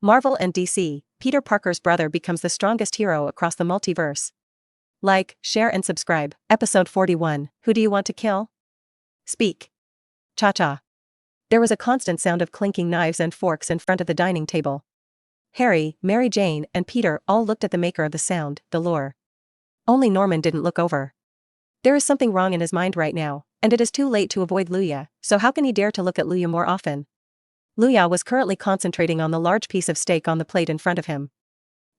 Marvel and DC, Peter Parker's brother becomes the strongest hero across the multiverse. Like, share and subscribe. Episode 41, Who do you want to kill? Speak. Cha-cha. There was a constant sound of clinking knives and forks in front of the dining table. Harry, Mary Jane, and Peter all looked at the maker of the sound, the lure. Only Norman didn't look over. There is something wrong in his mind right now, and it is too late to avoid Luya, so how can he dare to look at Luya more often? Luya was currently concentrating on the large piece of steak on the plate in front of him.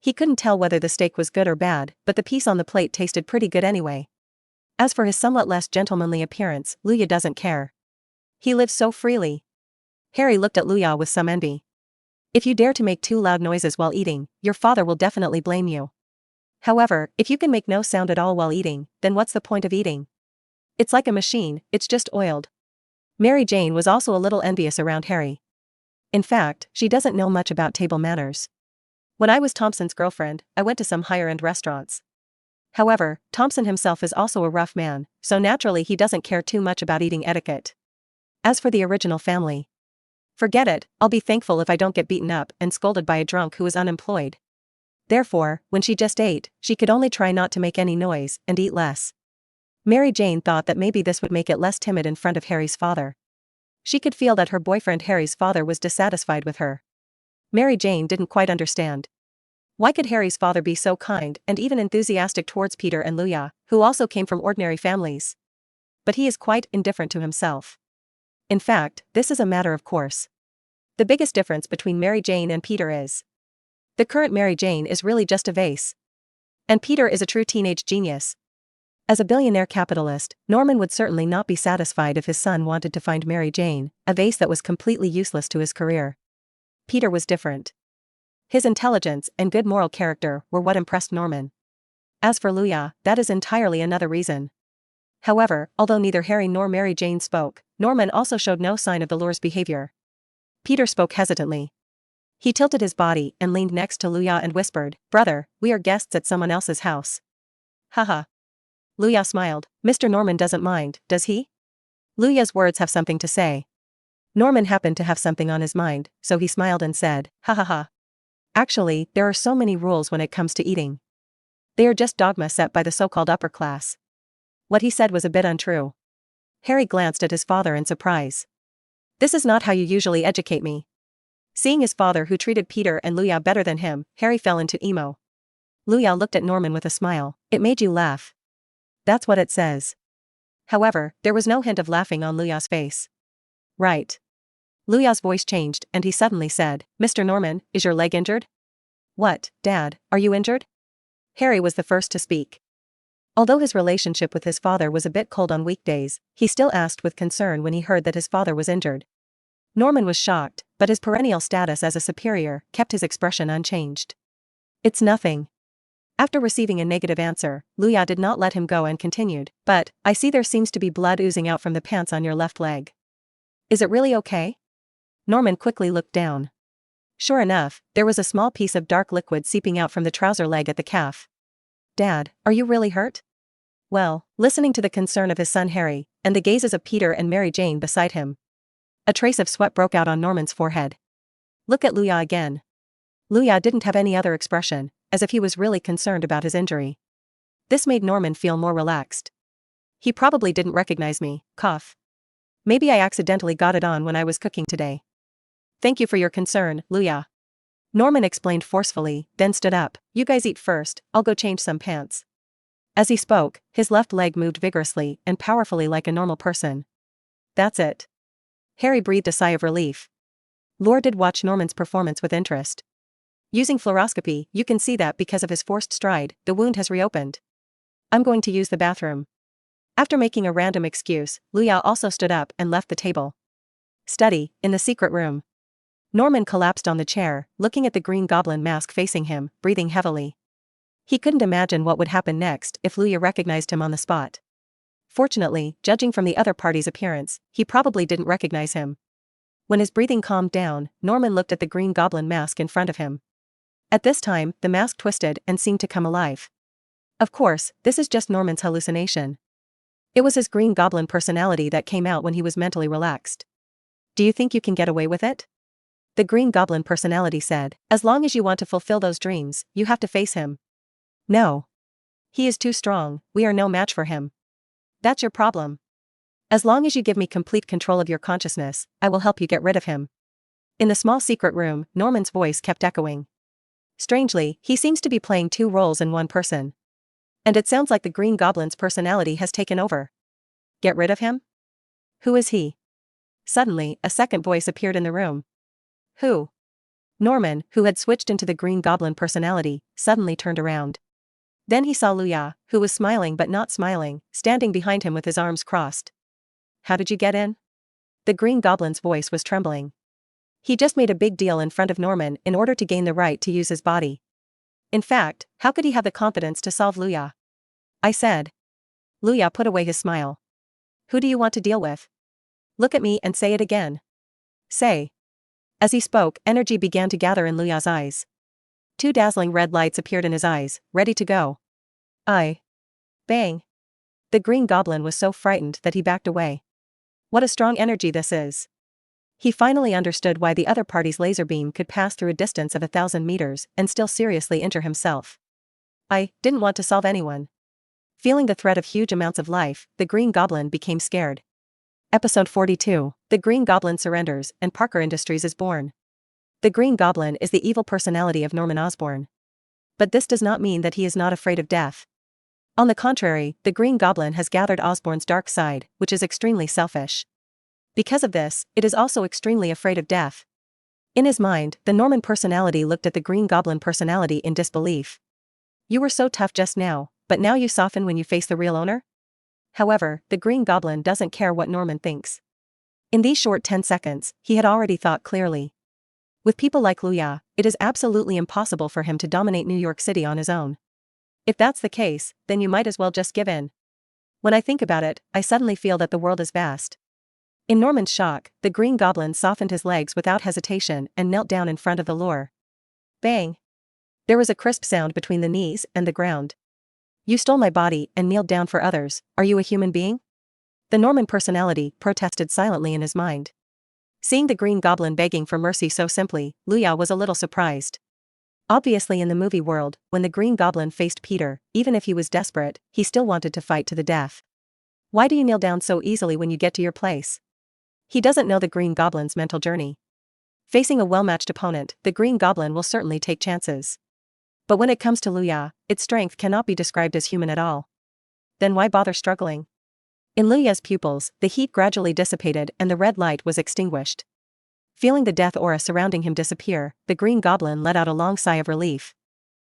He couldn't tell whether the steak was good or bad, but the piece on the plate tasted pretty good anyway. As for his somewhat less gentlemanly appearance, Luya doesn't care. He lives so freely. Harry looked at Luya with some envy. If you dare to make too loud noises while eating, your father will definitely blame you. However, if you can make no sound at all while eating, then what's the point of eating? It's like a machine, it's just oiled. Mary Jane was also a little envious around Harry. In fact, she doesn't know much about table manners. When I was Thompson's girlfriend, I went to some higher-end restaurants. However, Thompson himself is also a rough man, so naturally he doesn't care too much about eating etiquette. As for the original family, forget it, I'll be thankful if I don't get beaten up and scolded by a drunk who is unemployed. Therefore, when she just ate, she could only try not to make any noise and eat less. Mary Jane thought that maybe this would make it less timid in front of Harry's father. She could feel that her boyfriend Harry's father was dissatisfied with her. Mary Jane didn't quite understand. Why could Harry's father be so kind and even enthusiastic towards Peter and Luya, who also came from ordinary families? But he is quite indifferent to himself. In fact, this is a matter of course. The biggest difference between Mary Jane and Peter is the current Mary Jane is really just a vase. And Peter is a true teenage genius. As a billionaire capitalist, Norman would certainly not be satisfied if his son wanted to find Mary Jane, a vase that was completely useless to his career. Peter was different. His intelligence and good moral character were what impressed Norman. As for Luya, that is entirely another reason. However, although neither Harry nor Mary Jane spoke, Norman also showed no sign of the lure's behavior. Peter spoke hesitantly. He tilted his body and leaned next to Luya and whispered, "Brother, we are guests at someone else's house." Haha. Luya smiled. Mr. Norman doesn't mind, does he? Luya's words have something to say. Norman happened to have something on his mind, so he smiled and said, "Ha ha ha. Actually, there are so many rules when it comes to eating. They are just dogma set by the so-called upper class." What he said was a bit untrue. Harry glanced at his father in surprise. "This is not how you usually educate me." Seeing his father who treated Peter and Luya better than him, Harry fell into emo. Luya looked at Norman with a smile. "It made you laugh." "That's what it says." However, there was no hint of laughing on Luya's face. "Right." Luya's voice changed and he suddenly said, "Mr. Norman, is your leg injured?" "What, Dad, are you injured?" Harry was the first to speak. Although his relationship with his father was a bit cold on weekdays, he still asked with concern when he heard that his father was injured. Norman was shocked, but his perennial status as a superior kept his expression unchanged. "It's nothing." After receiving a negative answer, Luya did not let him go and continued, "But, I see there seems to be blood oozing out from the pants on your left leg. Is it really okay?" Norman quickly looked down. Sure enough, there was a small piece of dark liquid seeping out from the trouser leg at the calf. "Dad, are you really hurt?" Well, listening to the concern of his son Harry, and the gazes of Peter and Mary Jane beside him, a trace of sweat broke out on Norman's forehead. Look at Luya again. Luya didn't have any other expression, as if he was really concerned about his injury. This made Norman feel more relaxed. He probably didn't recognize me, cough. Maybe I accidentally got it on when I was cooking today. Thank you for your concern, Luya. Norman explained forcefully, then stood up. You guys eat first, I'll go change some pants. As he spoke, his left leg moved vigorously and powerfully like a normal person. That's it. Harry breathed a sigh of relief. Lore did watch Norman's performance with interest. Using fluoroscopy, you can see that because of his forced stride, the wound has reopened. I'm going to use the bathroom. After making a random excuse, Luya also stood up and left the table. Study, in the secret room. Norman collapsed on the chair, looking at the Green Goblin mask facing him, breathing heavily. He couldn't imagine what would happen next if Luya recognized him on the spot. Fortunately, judging from the other party's appearance, he probably didn't recognize him. When his breathing calmed down, Norman looked at the Green Goblin mask in front of him. At this time, the mask twisted and seemed to come alive. Of course, this is just Norman's hallucination. It was his Green Goblin personality that came out when he was mentally relaxed. Do you think you can get away with it? The Green Goblin personality said, as long as you want to fulfill those dreams, you have to face him. No. He is too strong, we are no match for him. That's your problem. As long as you give me complete control of your consciousness, I will help you get rid of him. In the small secret room, Norman's voice kept echoing. Strangely, he seems to be playing two roles in one person. And it sounds like the Green Goblin's personality has taken over. Get rid of him? Who is he? Suddenly, a second voice appeared in the room. Who? Norman, who had switched into the Green Goblin personality, suddenly turned around. Then he saw Luya, who was smiling but not smiling, standing behind him with his arms crossed. How did you get in? The Green Goblin's voice was trembling. He just made a big deal in front of Norman in order to gain the right to use his body. In fact, how could he have the confidence to solve Luya? I said. Luya put away his smile. Who do you want to deal with? Look at me and say it again. Say. As he spoke, energy began to gather in Luya's eyes. Two dazzling red lights appeared in his eyes, ready to go. Bang. The Green Goblin was so frightened that he backed away. What a strong energy this is. He finally understood why the other party's laser beam could pass through a distance of 1,000 meters and still seriously injure himself. I didn't want to solve anyone. Feeling the threat of huge amounts of life, the Green Goblin became scared. Episode 42, The Green Goblin surrenders and Parker Industries is born. The Green Goblin is the evil personality of Norman Osborn. But this does not mean that he is not afraid of death. On the contrary, the Green Goblin has gathered Osborn's dark side, which is extremely selfish. Because of this, it is also extremely afraid of death. In his mind, the Norman personality looked at the Green Goblin personality in disbelief. You were so tough just now, but now you soften when you face the real owner? However, the Green Goblin doesn't care what Norman thinks. In these short 10 seconds, he had already thought clearly. With people like Luya, it is absolutely impossible for him to dominate New York City on his own. If that's the case, then you might as well just give in. When I think about it, I suddenly feel that the world is vast. In Norman's shock, the Green Goblin softened his legs without hesitation and knelt down in front of the lure. Bang! There was a crisp sound between the knees and the ground. You stole my body and kneeled down for others, are you a human being? The Norman personality protested silently in his mind. Seeing the Green Goblin begging for mercy so simply, Luya was a little surprised. Obviously in the movie world, when the Green Goblin faced Peter, even if he was desperate, he still wanted to fight to the death. Why do you kneel down so easily when you get to your place? He doesn't know the Green Goblin's mental journey. Facing a well-matched opponent, the Green Goblin will certainly take chances. But when it comes to Luya, its strength cannot be described as human at all. Then why bother struggling? In Luya's pupils, the heat gradually dissipated and the red light was extinguished. Feeling the death aura surrounding him disappear, the Green Goblin let out a long sigh of relief.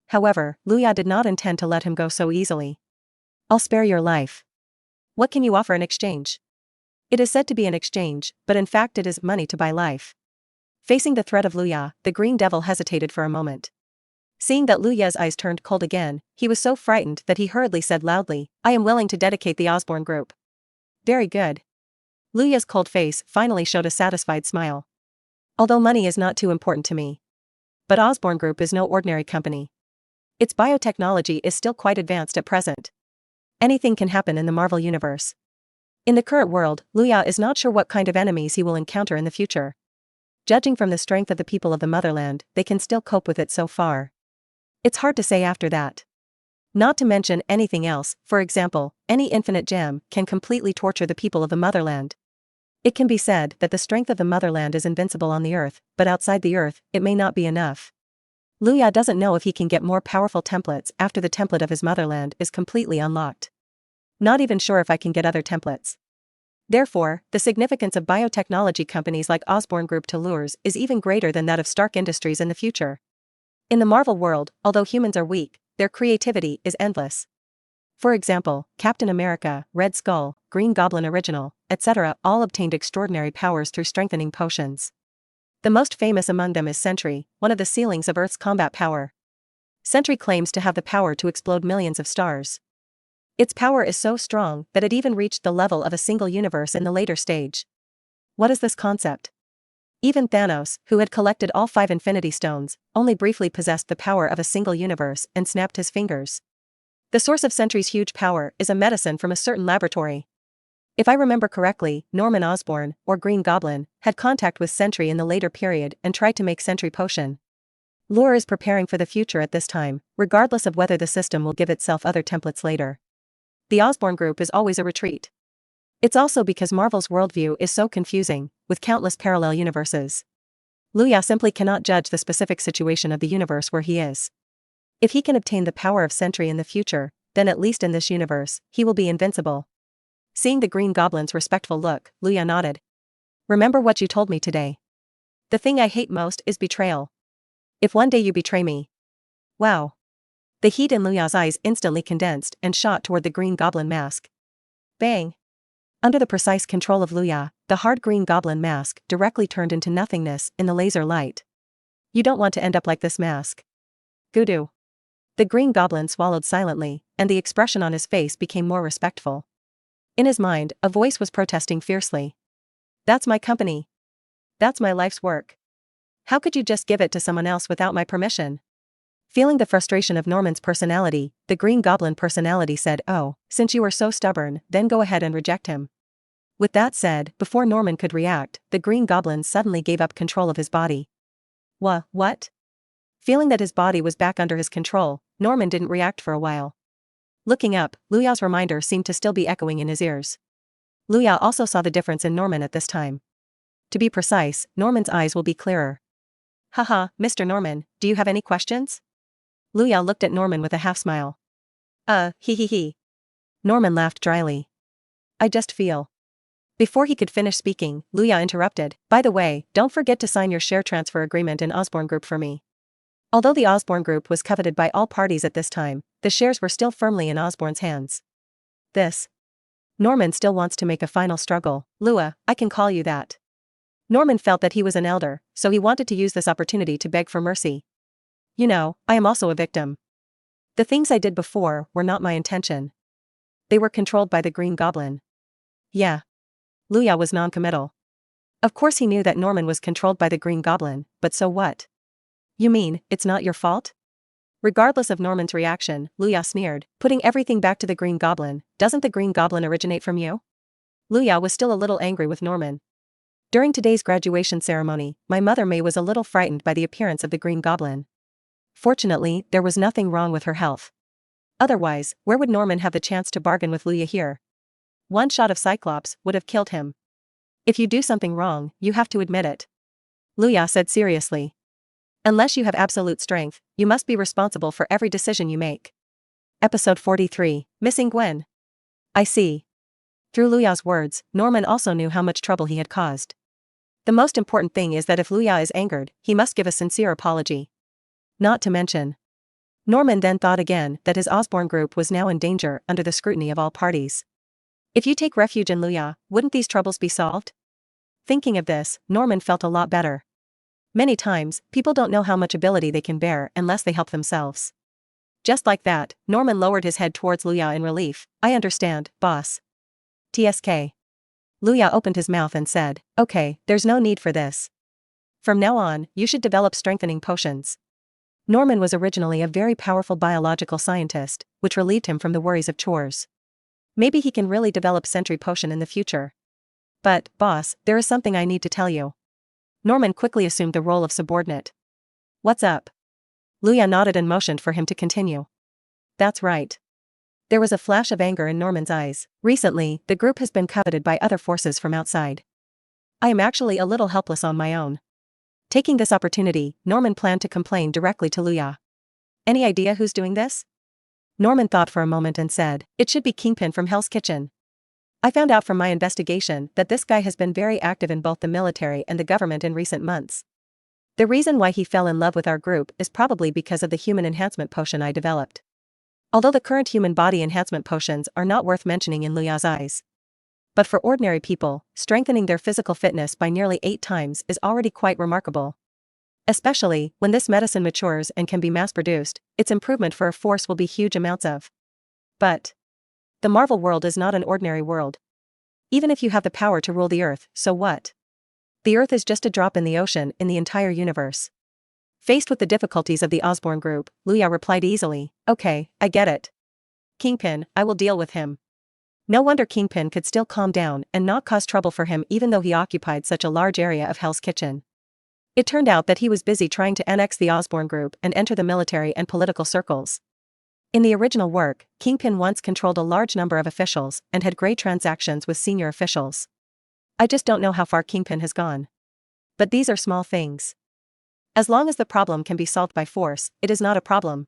However, Luya did not intend to let him go so easily. I'll spare your life. What can you offer in exchange? It is said to be an exchange, but in fact it is money to buy life. Facing the threat of Luya, the Green Devil hesitated for a moment. Seeing that Luya's eyes turned cold again, he was so frightened that he hurriedly said loudly, I am willing to dedicate the Osborn Group. Very good. Luya's cold face finally showed a satisfied smile. Although money is not too important to me. But Osborn Group is no ordinary company. Its biotechnology is still quite advanced at present. Anything can happen in the Marvel Universe. In the current world, Luya is not sure what kind of enemies he will encounter in the future. Judging from the strength of the people of the motherland, they can still cope with it so far. It's hard to say after that. Not to mention anything else, for example, any infinite gem can completely torture the people of the motherland. It can be said that the strength of the motherland is invincible on the earth, but outside the earth, it may not be enough. Luya doesn't know if he can get more powerful templates after the template of his motherland is completely unlocked. Not even sure if I can get other templates. Therefore, the significance of biotechnology companies like Osborn Group to Lures is even greater than that of Stark Industries in the future. In the Marvel world, although humans are weak, their creativity is endless. For example, Captain America, Red Skull, Green Goblin Original, etc. all obtained extraordinary powers through strengthening potions. The most famous among them is Sentry, one of the ceilings of Earth's combat power. Sentry claims to have the power to explode millions of stars. Its power is so strong that it even reached the level of a single universe in the later stage. What is this concept? Even Thanos, who had collected all 5 Infinity Stones, only briefly possessed the power of a single universe and snapped his fingers. The source of Sentry's huge power is a medicine from a certain laboratory. If I remember correctly, Norman Osborn, or Green Goblin, had contact with Sentry in the later period and tried to make Sentry potion. Lore is preparing for the future at this time, regardless of whether the system will give itself other templates later. The Osborn group is always a retreat. It's also because Marvel's worldview is so confusing, with countless parallel universes. Luya simply cannot judge the specific situation of the universe where he is. If he can obtain the power of Sentry in the future, then at least in this universe, he will be invincible. Seeing the Green Goblin's respectful look, Luya nodded. Remember what you told me today. The thing I hate most is betrayal. If one day you betray me. Wow. The heat in Luya's eyes instantly condensed and shot toward the Green Goblin mask. Bang. Under the precise control of Luya, the hard Green Goblin mask directly turned into nothingness in the laser light. You don't want to end up like this mask. Goodoo. The Green Goblin swallowed silently, and the expression on his face became more respectful. In his mind, a voice was protesting fiercely. That's my company. That's my life's work. How could you just give it to someone else without my permission? Feeling the frustration of Norman's personality, the Green Goblin personality said, "Oh, since you are so stubborn, then go ahead and reject him." With that said, before Norman could react, the Green Goblin suddenly gave up control of his body. What? Feeling that his body was back under his control, Norman didn't react for a while. Looking up, Luya's reminder seemed to still be echoing in his ears. Luya also saw the difference in Norman at this time. To be precise, Norman's eyes will be clearer. Haha, Mr. Norman, do you have any questions? Luya looked at Norman with a half-smile. He. Norman laughed dryly. I just feel. Before he could finish speaking, Luya interrupted. By the way, don't forget to sign your share transfer agreement in Osborn Group for me. Although the Osborn Group was coveted by all parties at this time, the shares were still firmly in Osborn's hands. Norman still wants to make a final struggle. Luya, I can call you that. Norman felt that he was an elder, so he wanted to use this opportunity to beg for mercy. You know, I am also a victim. The things I did before were not my intention. They were controlled by the Green Goblin. Yeah. Luya was non-committal. Of course he knew that Norman was controlled by the Green Goblin, but so what? You mean, it's not your fault? Regardless of Norman's reaction, Luya sneered, putting everything back to the Green Goblin. Doesn't the Green Goblin originate from you? Luya was still a little angry with Norman. During today's graduation ceremony, my mother May was a little frightened by the appearance of the Green Goblin. Fortunately, there was nothing wrong with her health. Otherwise, where would Norman have the chance to bargain with Luya here? One shot of Cyclops would have killed him. If you do something wrong, you have to admit it. Luya said seriously. Unless you have absolute strength, you must be responsible for every decision you make. Episode 43, Missing Gwen. I see. Through Luya's words, Norman also knew how much trouble he had caused. The most important thing is that if Luya is angered, he must give a sincere apology. Not to mention. Norman then thought again that his Osborn group was now in danger under the scrutiny of all parties. If you take refuge in Luya, wouldn't these troubles be solved? Thinking of this, Norman felt a lot better. Many times, people don't know how much ability they can bear unless they help themselves. Just like that, Norman lowered his head towards Luya in relief. I understand, boss. TSK. Luya opened his mouth and said, okay, there's no need for this. From now on, you should develop strengthening potions. Norman was originally a very powerful biological scientist, which relieved him from the worries of chores. Maybe he can really develop Sentry Potion in the future. But, boss, there is something I need to tell you. Norman quickly assumed the role of subordinate. What's up? Luya nodded and motioned for him to continue. That's right. There was a flash of anger in Norman's eyes. Recently, the group has been coveted by other forces from outside. I am actually a little helpless on my own. Taking this opportunity, Norman planned to complain directly to Luya. Any idea who's doing this? Norman thought for a moment and said, it should be Kingpin from Hell's Kitchen. I found out from my investigation that this guy has been very active in both the military and the government in recent months. The reason why he fell in love with our group is probably because of the human enhancement potion I developed. Although the current human body enhancement potions are not worth mentioning in Luya's eyes. But for ordinary people, strengthening their physical fitness by nearly 8 times is already quite remarkable. Especially, when this medicine matures and can be mass-produced, its improvement for a force will be huge amounts of. But the Marvel world is not an ordinary world. Even if you have the power to rule the Earth, so what? The Earth is just a drop in the ocean in the entire universe. Faced with the difficulties of the Osborn group, Luya replied easily, okay, I get it. Kingpin, I will deal with him. No wonder Kingpin could still calm down and not cause trouble for him even though he occupied such a large area of Hell's Kitchen. It turned out that he was busy trying to annex the Osborn Group and enter the military and political circles. In the original work, Kingpin once controlled a large number of officials and had great transactions with senior officials. I just don't know how far Kingpin has gone. But these are small things. As long as the problem can be solved by force, it is not a problem.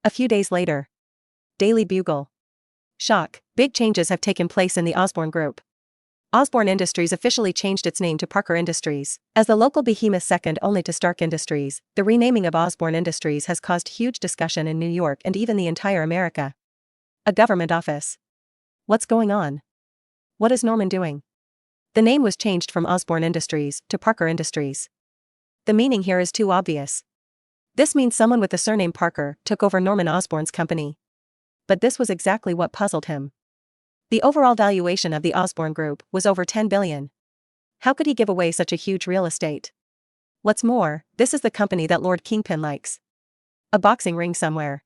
A few days later. Daily Bugle. Shock, big changes have taken place in the Osborn Group. Osborn Industries officially changed its name to Parker Industries. As the local behemoth second only to Stark Industries, the renaming of Osborn Industries has caused huge discussion in New York and even the entire America. A government office. What's going on? What is Norman doing? The name was changed from Osborn Industries to Parker Industries. The meaning here is too obvious. This means someone with the surname Parker took over Norman Osborn's company. But this was exactly what puzzled him. The overall valuation of the Osborn Group was over $10 billion. How could he give away such a huge real estate? What's more, this is the company that Lord Kingpin likes. A boxing ring somewhere.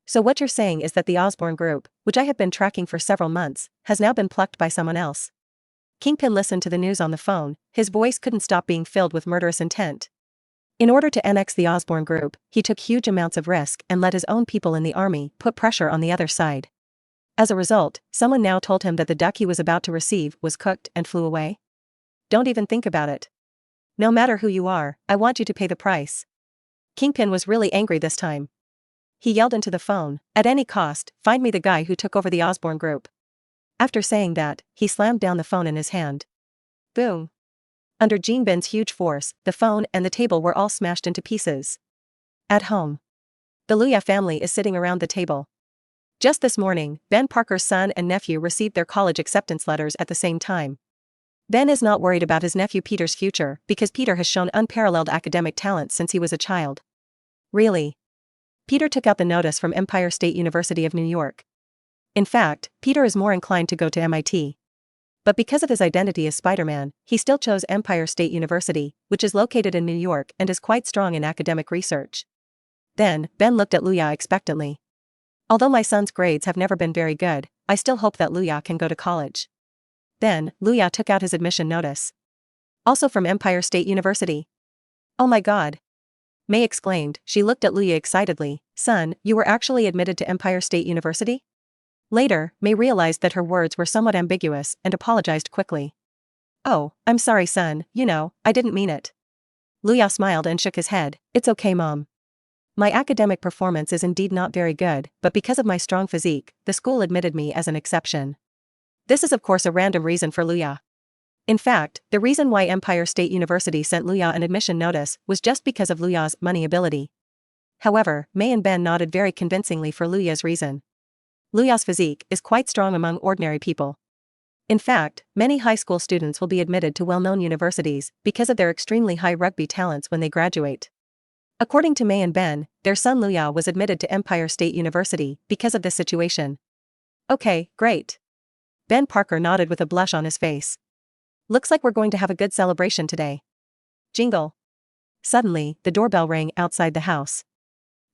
So what you're saying is that the Osborn Group, which I have been tracking for several months, has now been plucked by someone else. Kingpin listened to the news on the phone, his voice couldn't stop being filled with murderous intent. In order to annex the Osborn Group, he took huge amounts of risk and let his own people in the army put pressure on the other side. As a result, someone now told him that the duck he was about to receive was cooked and flew away. Don't even think about it. No matter who you are, I want you to pay the price. Kingpin was really angry this time. He yelled into the phone, "At any cost, find me the guy who took over the Osborn Group." After saying that, he slammed down the phone in his hand. Boom. Under Gene Ben's huge force, the phone and the table were all smashed into pieces. At home. The Luya family is sitting around the table. Just this morning, Ben Parker's son and nephew received their college acceptance letters at the same time. Ben is not worried about his nephew Peter's future because Peter has shown unparalleled academic talent since he was a child. Really? Peter took out the notice from Empire State University of New York. In fact, Peter is more inclined to go to MIT. But because of his identity as Spider-Man, he still chose Empire State University, which is located in New York and is quite strong in academic research. Then, Ben looked at Luya expectantly. Although my son's grades have never been very good, I still hope that Luya can go to college. Then, Luya took out his admission notice. Also from Empire State University. Oh my God. May exclaimed, she looked at Luya excitedly, "Son, you were actually admitted to Empire State University?" Later, May realized that her words were somewhat ambiguous and apologized quickly. "Oh, I'm sorry son, I didn't mean it." Luya smiled and shook his head, "It's okay Mom. My academic performance is indeed not very good, but because of my strong physique, the school admitted me as an exception." This is of course a random reason for Luya. In fact, the reason why Empire State University sent Luya an admission notice was just because of Luya's money ability. However, May and Ben nodded very convincingly for Luya's reason. Luya's physique is quite strong among ordinary people. In fact, many high school students will be admitted to well-known universities because of their extremely high rugby talents when they graduate. According to May and Ben, their son Luya was admitted to Empire State University because of this situation. Okay, great. Ben Parker nodded with a blush on his face. Looks like we're going to have a good celebration today. Jingle. Suddenly, the doorbell rang outside the house.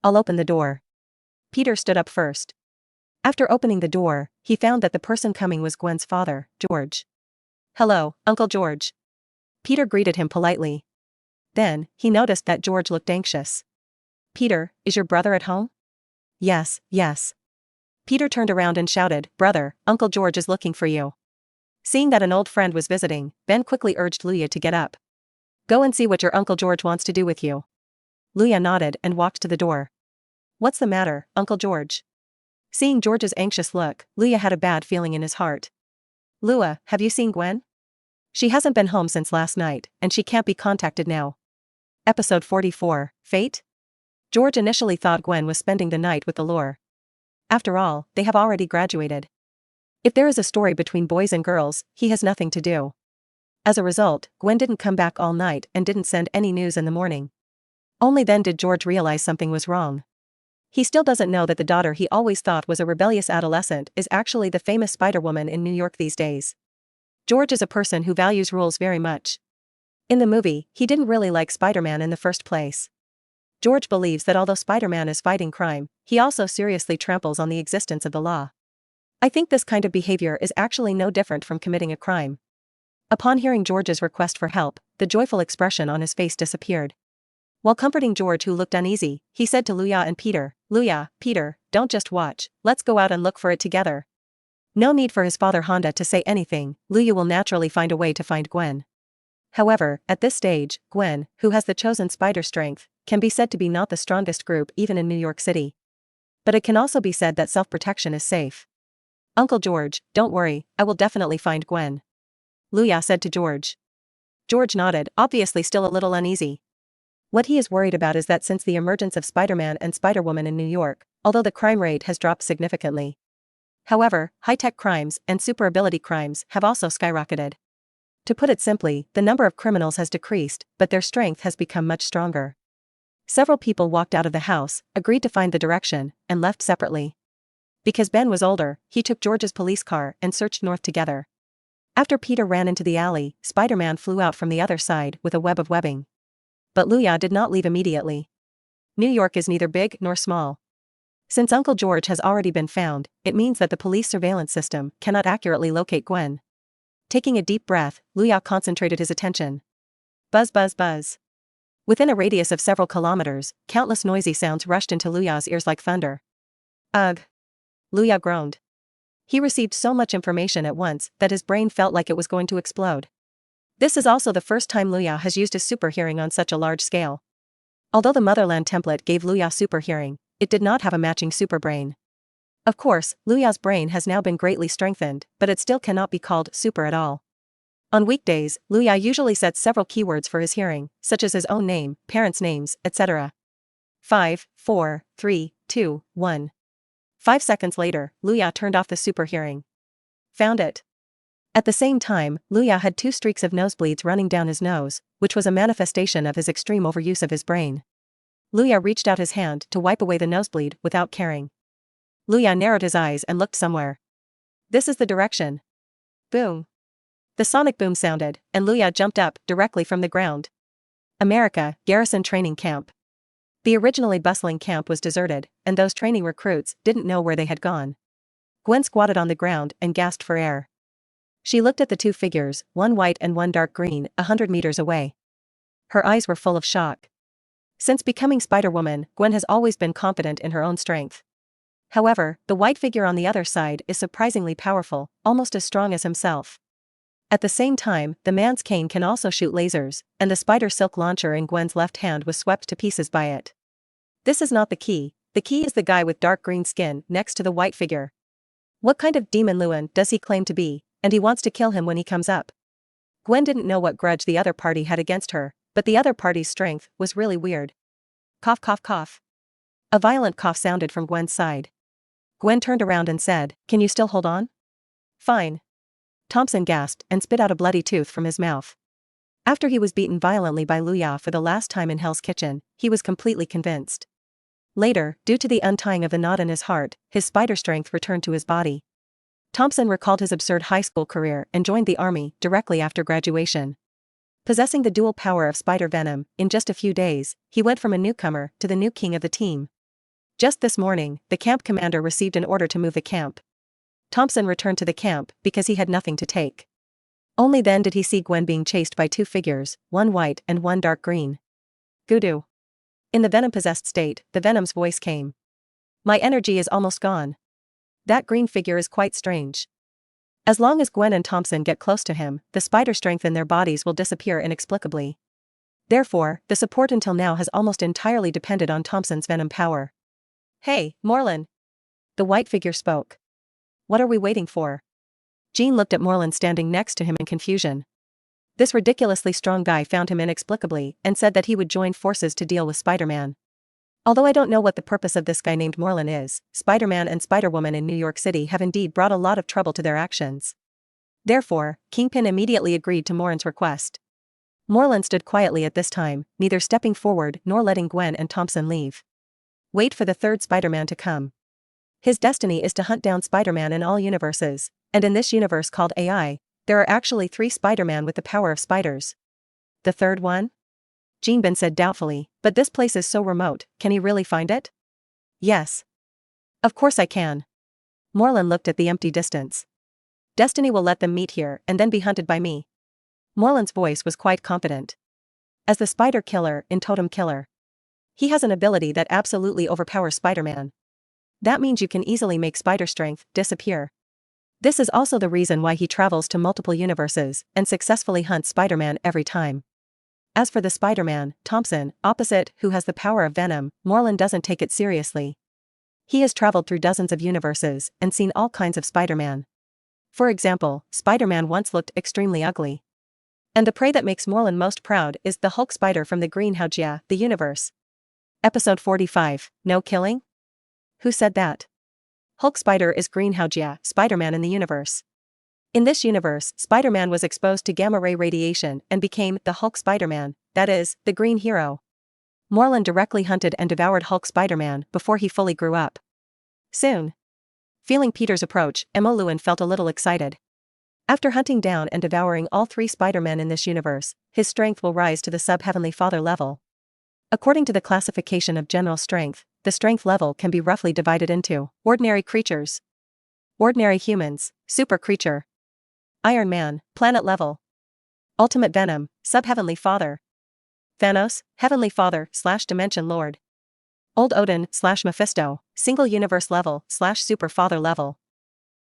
I'll open the door. Peter stood up first. After opening the door, he found that the person coming was Gwen's father, George. "Hello, Uncle George." Peter greeted him politely. Then, he noticed that George looked anxious. "Peter, is your brother at home?" Yes. Peter turned around and shouted, "Brother, Uncle George is looking for you." Seeing that an old friend was visiting, Ben quickly urged Luya to get up. "Go and see what your Uncle George wants to do with you." Luya nodded and walked to the door. "What's the matter, Uncle George?" Seeing George's anxious look, Luya had a bad feeling in his heart. "Luya, have you seen Gwen? She hasn't been home since last night, and she can't be contacted now." Episode 44, Fate? George initially thought Gwen was spending the night with the lore. After all, they have already graduated. If there is a story between boys and girls, he has nothing to do. As a result, Gwen didn't come back all night and didn't send any news in the morning. Only then did George realize something was wrong. He still doesn't know that the daughter he always thought was a rebellious adolescent is actually the famous Spider-Woman in New York these days. George is a person who values rules very much. In the movie, he didn't really like Spider-Man in the first place. George believes that although Spider-Man is fighting crime, he also seriously tramples on the existence of the law. I think this kind of behavior is actually no different from committing a crime. Upon hearing George's request for help, the joyful expression on his face disappeared. While comforting George, who looked uneasy, he said to Luya and Peter, "Luya, Peter, don't just watch, let's go out and look for it together." No need for his father Honda to say anything, Luya will naturally find a way to find Gwen. However, at this stage, Gwen, who has the chosen spider strength, can be said to be not the strongest group even in New York City. But it can also be said that self-protection is safe. "Uncle George, don't worry, I will definitely find Gwen," Luya said to George. George nodded, obviously still a little uneasy. What he is worried about is that since the emergence of Spider-Man and Spider-Woman in New York, although the crime rate has dropped significantly, however, high-tech crimes and super-ability crimes have also skyrocketed. To put it simply, the number of criminals has decreased, but their strength has become much stronger. Several people walked out of the house, agreed to find the direction, and left separately. Because Ben was older, he took George's police car and searched north together. After Peter ran into the alley, Spider-Man flew out from the other side with a web of webbing. But Luya did not leave immediately. New York is neither big nor small. Since Uncle George has already been found, it means that the police surveillance system cannot accurately locate Gwen. Taking a deep breath, Luya concentrated his attention. Buzz buzz buzz. Within a radius of several kilometers, countless noisy sounds rushed into Luya's ears like thunder. Ugh. Luya groaned. He received so much information at once that his brain felt like it was going to explode. This is also the first time Luya has used his super hearing on such a large scale. Although the Motherland template gave Luya super hearing, it did not have a matching super brain. Of course, Luya's brain has now been greatly strengthened, but it still cannot be called super at all. On weekdays, Luya usually sets several keywords for his hearing, such as his own name, parents' names, etc. 5, 4, 3, 2, 1. 5 seconds later, Luya turned off the super hearing. Found it. At the same time, Luya had 2 streaks of nosebleeds running down his nose, which was a manifestation of his extreme overuse of his brain. Luya reached out his hand to wipe away the nosebleed without caring. Luya narrowed his eyes and looked somewhere. This is the direction. Boom. The sonic boom sounded, and Luya jumped up directly from the ground. America, Garrison Training Camp. The originally bustling camp was deserted, and those training recruits didn't know where they had gone. Gwen squatted on the ground and gasped for air. She looked at the 2 figures, one white and one dark green, 100 meters away. Her eyes were full of shock. Since becoming Spider-Woman, Gwen has always been confident in her own strength. However, the white figure on the other side is surprisingly powerful, almost as strong as himself. At the same time, the man's cane can also shoot lasers, and the spider silk launcher in Gwen's left hand was swept to pieces by it. This is not the key is the guy with dark green skin next to the white figure. What kind of demon Luan does he claim to be, and he wants to kill him when he comes up? Gwen didn't know what grudge the other party had against her, but the other party's strength was really weird. Cough cough cough. A violent cough sounded from Gwen's side. Gwen turned around and said, "Can you still hold on?" "Fine." Thompson gasped and spit out a bloody tooth from his mouth. After he was beaten violently by Luya for the last time in Hell's Kitchen, he was completely convinced. Later, due to the untying of the knot in his heart, his spider strength returned to his body. Thompson recalled his absurd high school career and joined the army directly after graduation. Possessing the dual power of spider venom, in just a few days, he went from a newcomer to the new king of the team. Just this morning, the camp commander received an order to move the camp. Thompson returned to the camp because he had nothing to take. Only then did he see Gwen being chased by 2 figures, one white and one dark green. Goodoo. In the venom-possessed state, the Venom's voice came. "My energy is almost gone. That green figure is quite strange. As long as Gwen and Thompson get close to him, the spider strength in their bodies will disappear inexplicably. Therefore, the support until now has almost entirely depended on Thompson's venom power." "Hey, Morlin." The white figure spoke. "What are we waiting for?" Jean looked at Morlin standing next to him in confusion. This ridiculously strong guy found him inexplicably and said that he would join forces to deal with Spider-Man. Although I don't know what the purpose of this guy named Morlin is, Spider-Man and Spider-Woman in New York City have indeed brought a lot of trouble to their actions. Therefore, Kingpin immediately agreed to Morin's request. Morlin stood quietly at this time, neither stepping forward nor letting Gwen and Thompson leave. Wait for the 3rd Spider-Man to come. His destiny is to hunt down Spider-Man in all universes, and in this universe called AI, there are actually 3 Spider-Man with the power of spiders. The 3rd one? Jeanbin said doubtfully, but this place is so remote, can he really find it? Yes. Of course I can. Morlun looked at the empty distance. Destiny will let them meet here and then be hunted by me. Morlun's voice was quite confident. As the spider killer in Totem Killer, he has an ability that absolutely overpowers Spider-Man. That means you can easily make spider strength disappear. This is also the reason why he travels to multiple universes and successfully hunts Spider-Man every time. As for the Spider-Man, Thompson, opposite, who has the power of Venom, Morlun doesn't take it seriously. He has traveled through dozens of universes and seen all kinds of Spider-Man. For example, Spider-Man once looked extremely ugly. And the prey that makes Morlun most proud is the Hulk spider from the Greenhouse, the universe. Episode 45, No Killing? Who said that? Hulk spider is Greenhouse, Spider-Man in the universe. In this universe, Spider-Man was exposed to gamma-ray radiation and became the Hulk Spider-Man, that is, the Green Hero. Morlun directly hunted and devoured Hulk Spider-Man before he fully grew up. Soon. Feeling Peter's approach, Multiverse felt a little excited. After hunting down and devouring all 3 Spider-Men in this universe, his strength will rise to the sub-Heavenly Father level. According to the classification of general strength, the strength level can be roughly divided into ordinary creatures, ordinary humans, super creature, Iron Man, planet level, Ultimate Venom, sub-Heavenly Father, Thanos, Heavenly Father / Dimension Lord, Old Odin / Mephisto, single universe level / super father level,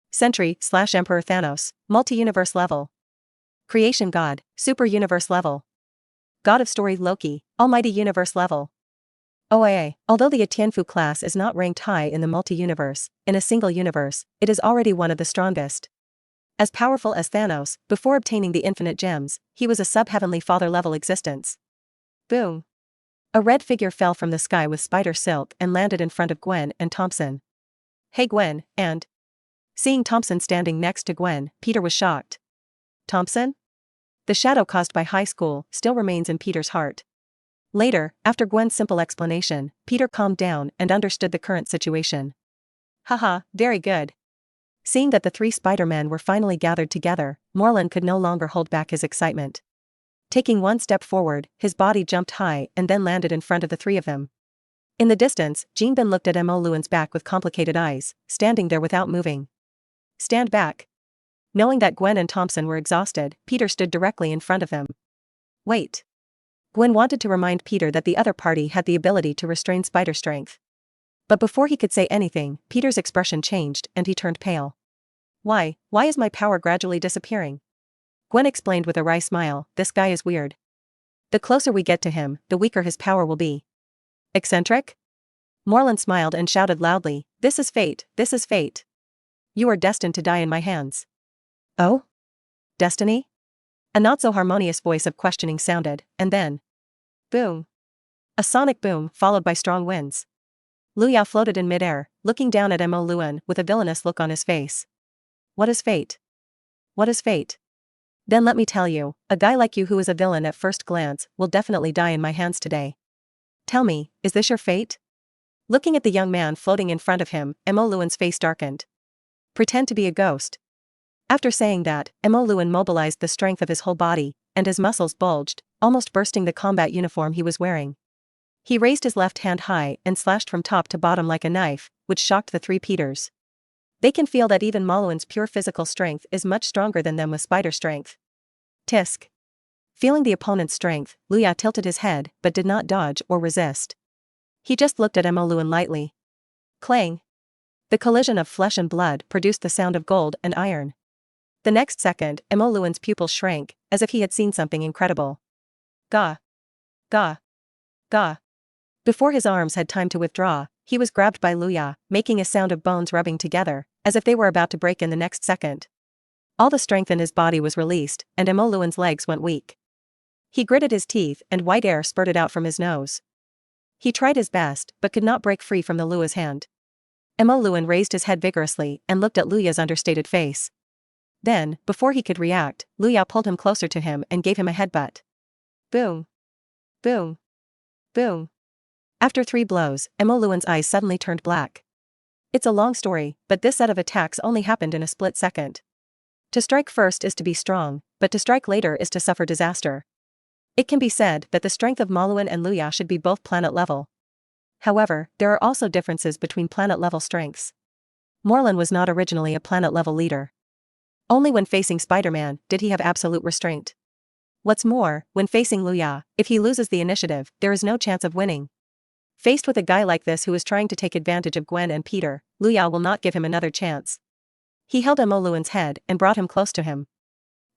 Sentry / Emperor Thanos, multi-universe level, Creation God, super universe level, God of Story Loki, almighty universe level. OIA, although the Atienfu class is not ranked high in the multi-universe, in a single universe, it is already one of the strongest. As powerful as Thanos, before obtaining the infinite gems, he was a sub-Heavenly Father level existence. Boom. A red figure fell from the sky with spider silk and landed in front of Gwen and Thompson. Hey Gwen, and... Seeing Thompson standing next to Gwen, Peter was shocked. Thompson? The shadow caused by high school still remains in Peter's heart. Later, after Gwen's simple explanation, Peter calmed down and understood the current situation. Haha, very good. Seeing that the 3 Spider-Men were finally gathered together, Morlun could no longer hold back his excitement. Taking one step forward, his body jumped high and then landed in front of the 3 of them. In the distance, Jinbin looked at Multiverse's back with complicated eyes, standing there without moving. Stand back. Knowing that Gwen and Thompson were exhausted, Peter stood directly in front of them. Wait. Gwen wanted to remind Peter that the other party had the ability to restrain spider strength. But before he could say anything, Peter's expression changed and he turned pale. Why is my power gradually disappearing? Gwen explained with a wry smile, this guy is weird. The closer we get to him, the weaker his power will be. Eccentric? Morlun smiled and shouted loudly, this is fate, this is fate. You are destined to die in my hands. Oh? Destiny? A not-so-harmonious voice of questioning sounded, and then... Boom. A sonic boom, followed by strong winds. Luya floated in midair, looking down at Multiverse with a villainous look on his face. What is fate? What is fate? Then let me tell you, a guy like you who is a villain at first glance will definitely die in my hands today. Tell me, is this your fate? Looking at the young man floating in front of him, Multiverse's face darkened. Pretend to be a ghost. After saying that, Multiverse mobilized the strength of his whole body, and his muscles bulged, almost bursting the combat uniform he was wearing. He raised his left hand high and slashed from top to bottom like a knife, which shocked the 3 Peters. They can feel that even Multiverse's pure physical strength is much stronger than them with spider strength. Tisk. Feeling the opponent's strength, Luya tilted his head but did not dodge or resist. He just looked at Multiverse lightly. Clang. The collision of flesh and blood produced the sound of gold and iron. The next second, Multiverse's pupils shrank, as if he had seen something incredible. Gah. Gah. Gah. Before his arms had time to withdraw, he was grabbed by Luya, making a sound of bones rubbing together, as if they were about to break in the next second. All the strength in his body was released, and Multiverse's legs went weak. He gritted his teeth and white air spurted out from his nose. He tried his best, but could not break free from the Luya's hand. Multiverse raised his head vigorously and looked at Luya's understated face. Then, before he could react, Luya pulled him closer to him and gave him a headbutt. Boom. Boom. Boom. After 3 blows, Multiverse's eyes suddenly turned black. It's a long story, but this set of attacks only happened in a split second. To strike first is to be strong, but to strike later is to suffer disaster. It can be said that the strength of Multiverse and Luya should be both planet level. However, there are also differences between planet level strengths. Morlun was not originally a planet-level leader. Only when facing Spider-Man did he have absolute restraint. What's more, when facing Luya, if he loses the initiative, there is no chance of winning. Faced with a guy like this who is trying to take advantage of Gwen and Peter, Luya will not give him another chance. He held Emoluan's head and brought him close to him.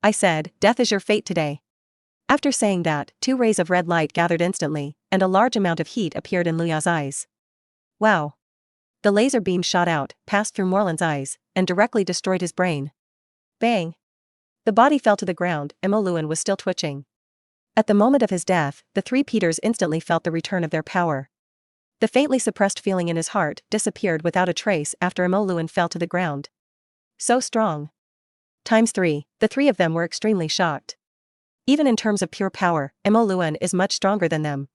I said, death is your fate today. After saying that, 2 rays of red light gathered instantly, and a large amount of heat appeared in Luya's eyes. Wow. The laser beam shot out, passed through Morlun's eyes, and directly destroyed his brain. Bang! The body fell to the ground, Emoluan was still twitching. At the moment of his death, the 3 Peters instantly felt the return of their power. The faintly suppressed feeling in his heart disappeared without a trace after Emoluan fell to the ground. So strong. Times 3, the 3 of them were extremely shocked. Even in terms of pure power, Emoluan is much stronger than them.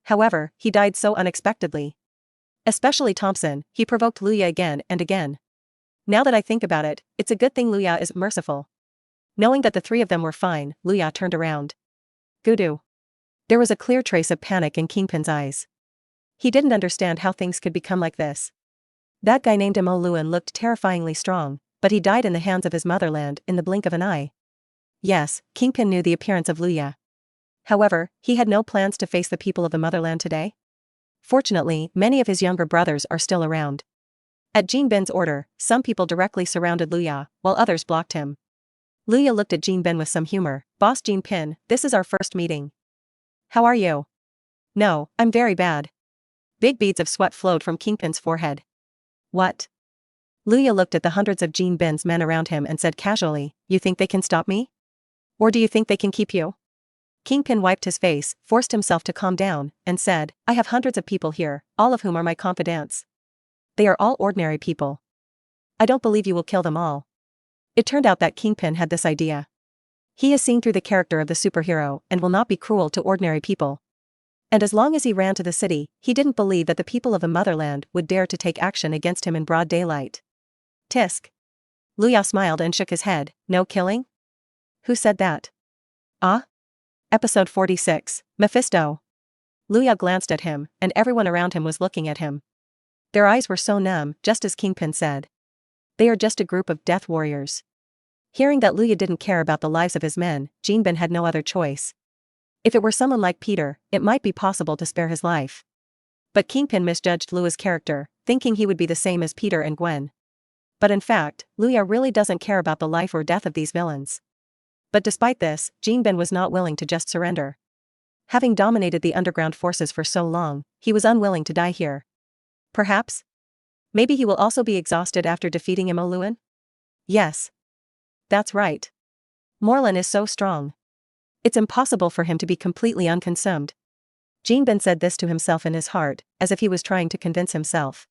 However, he died so unexpectedly. Especially Thompson, he provoked Luya again and again. Now that I think about it, it's a good thing Luya is merciful. Knowing that the 3 of them were fine, Luya turned around. Gudu. There was a clear trace of panic in Kingpin's eyes. He didn't understand how things could become like this. That guy named Emoluan looked terrifyingly strong, but he died in the hands of his motherland in the blink of an eye. Yes, Kingpin knew the appearance of Luya. However, he had no plans to face the people of the motherland today. Fortunately, many of his younger brothers are still around. At Jean Bin's order, some people directly surrounded Luya, while others blocked him. Luya looked at Jean Bin with some humor. Boss Jean Pin, this is our first meeting. How are you? No, I'm very bad. Big beads of sweat flowed from Kingpin's forehead. What? Luya looked at the hundreds of Jean Bin's men around him and said casually, you think they can stop me? Or do you think they can keep you? Kingpin wiped his face, forced himself to calm down, and said, I have hundreds of people here, all of whom are my confidants. They are all ordinary people. I don't believe you will kill them all. It turned out that Kingpin had this idea. He has seen through the character of the superhero and will not be cruel to ordinary people. And as long as he ran to the city, he didn't believe that the people of the motherland would dare to take action against him in broad daylight. Tisk. Luya smiled and shook his head. No killing? Who said that? Ah? Episode 46, Mephisto. Luya glanced at him, and everyone around him was looking at him. Their eyes were so numb, just as Kingpin said. They are just a group of death warriors. Hearing that Luya didn't care about the lives of his men, Jean Bin had no other choice. If it were someone like Peter, it might be possible to spare his life. But Kingpin misjudged Luya's character, thinking he would be the same as Peter and Gwen. But in fact, Luya really doesn't care about the life or death of these villains. But despite this, Jean Bin was not willing to just surrender. Having dominated the underground forces for so long, he was unwilling to die here. Perhaps? Maybe he will also be exhausted after defeating Emoluan? Yes. That's right. Morlun is so strong. It's impossible for him to be completely unconsumed. Jean Bin said this to himself in his heart, as if he was trying to convince himself.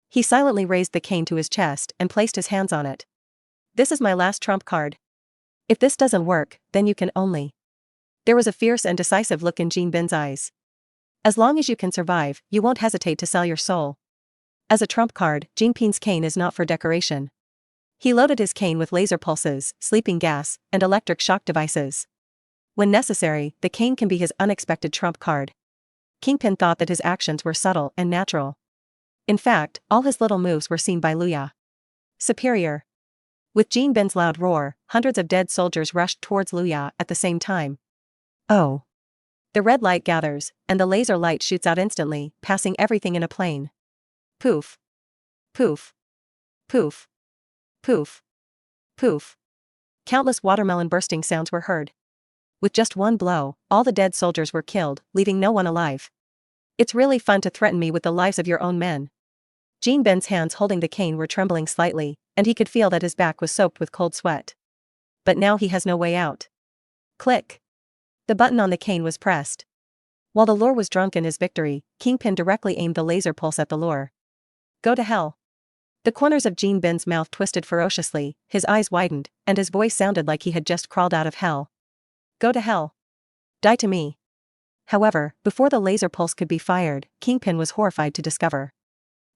He silently raised the cane to his chest and placed his hands on it. This is my last trump card. If this doesn't work, then you can only. There was a fierce and decisive look in Jean Bin's eyes. As long as you can survive, you won't hesitate to sell your soul. As a trump card, Jean Bin's cane is not for decoration. He loaded his cane with laser pulses, sleeping gas, and electric shock devices. When necessary, the cane can be his unexpected trump card. Kingpin thought that his actions were subtle and natural. In fact, all his little moves were seen by Luya. Superior. With Jean Bin's loud roar, hundreds of dead soldiers rushed towards Luya at the same time. Oh. The red light gathers, and the laser light shoots out instantly, passing everything in a plane. Poof. Poof. Poof. Poof. Poof. Countless watermelon bursting sounds were heard. With just one blow, all the dead soldiers were killed, leaving no one alive. It's really fun to threaten me with the lives of your own men. Jean Bin's hands holding the cane were trembling slightly, and he could feel that his back was soaked with cold sweat. But now he has no way out. Click. The button on the cane was pressed. While the lure was drunk in his victory, Kingpin directly aimed the laser pulse at the lure. Go to hell. The corners of Jean Bin's mouth twisted ferociously, his eyes widened, and his voice sounded like he had just crawled out of hell. Go to hell. Die to me. However, before the laser pulse could be fired, Kingpin was horrified to discover.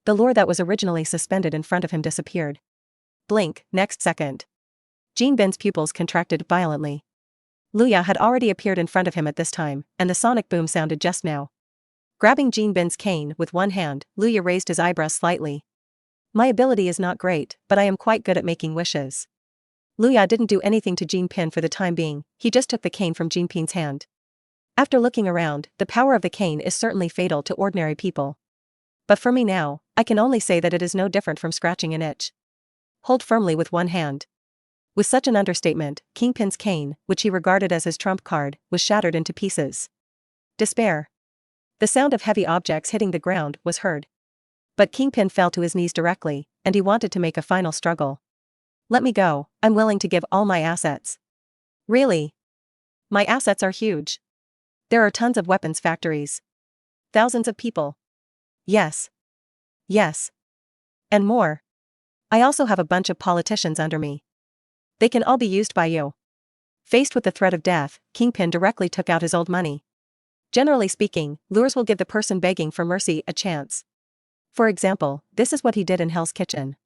The lure that was originally suspended in front of him disappeared. Blink, next second. Jean Bin's pupils contracted violently. Luya had already appeared in front of him at this time, and the sonic boom sounded just now. Grabbing Jean Bin's cane with one hand, Luya raised his eyebrows slightly. My ability is not great, but I am quite good at making wishes. Luya didn't do anything to Jinpin for the time being, he just took the cane from Jinpin's hand. After looking around, the power of the cane is certainly fatal to ordinary people. But for me now, I can only say that it is no different from scratching an itch. Hold firmly with one hand. With such an understatement, Kingpin's cane, which he regarded as his trump card, was shattered into pieces. Despair. The sound of heavy objects hitting the ground was heard. But Kingpin fell to his knees directly, and he wanted to make a final struggle. Let me go, I'm willing to give all my assets. Really? My assets are huge. There are tons of weapons factories. Thousands of people. Yes. Yes. And more. I also have a bunch of politicians under me. They can all be used by you. Faced with the threat of death, Kingpin directly took out his old money. Generally speaking, lures will give the person begging for mercy a chance. For example, this is what he did in Hell's Kitchen.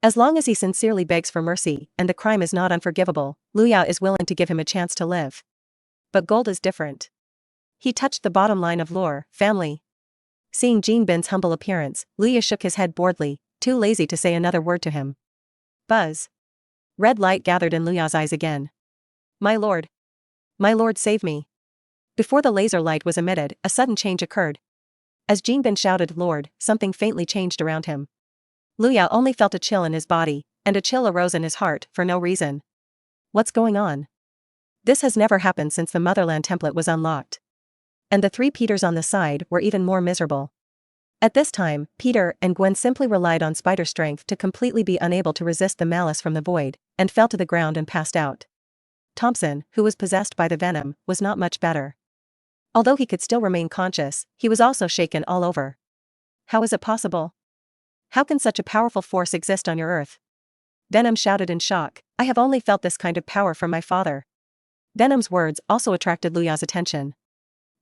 As long as he sincerely begs for mercy, and the crime is not unforgivable, Luya is willing to give him a chance to live. But gold is different. He touched the bottom line of lure, family. Seeing Jinpin's humble appearance, Luya shook his head boredly, too lazy to say another word to him. Buzz. Red light gathered in Luya's eyes again. My lord. My lord, save me. Before the laser light was emitted, a sudden change occurred. As Jinpin shouted Lord, something faintly changed around him. Luya only felt a chill in his body, and a chill arose in his heart for no reason. What's going on? This has never happened since the Motherland template was unlocked. And the three Peters on the side were even more miserable. At this time, Peter and Gwen simply relied on spider strength to completely be unable to resist the malice from the void, and fell to the ground and passed out. Thompson, who was possessed by the venom, was not much better. Although he could still remain conscious, he was also shaken all over. How is it possible? How can such a powerful force exist on your Earth? Venom shouted in shock, I have only felt this kind of power from my father. Venom's words also attracted Luya's attention.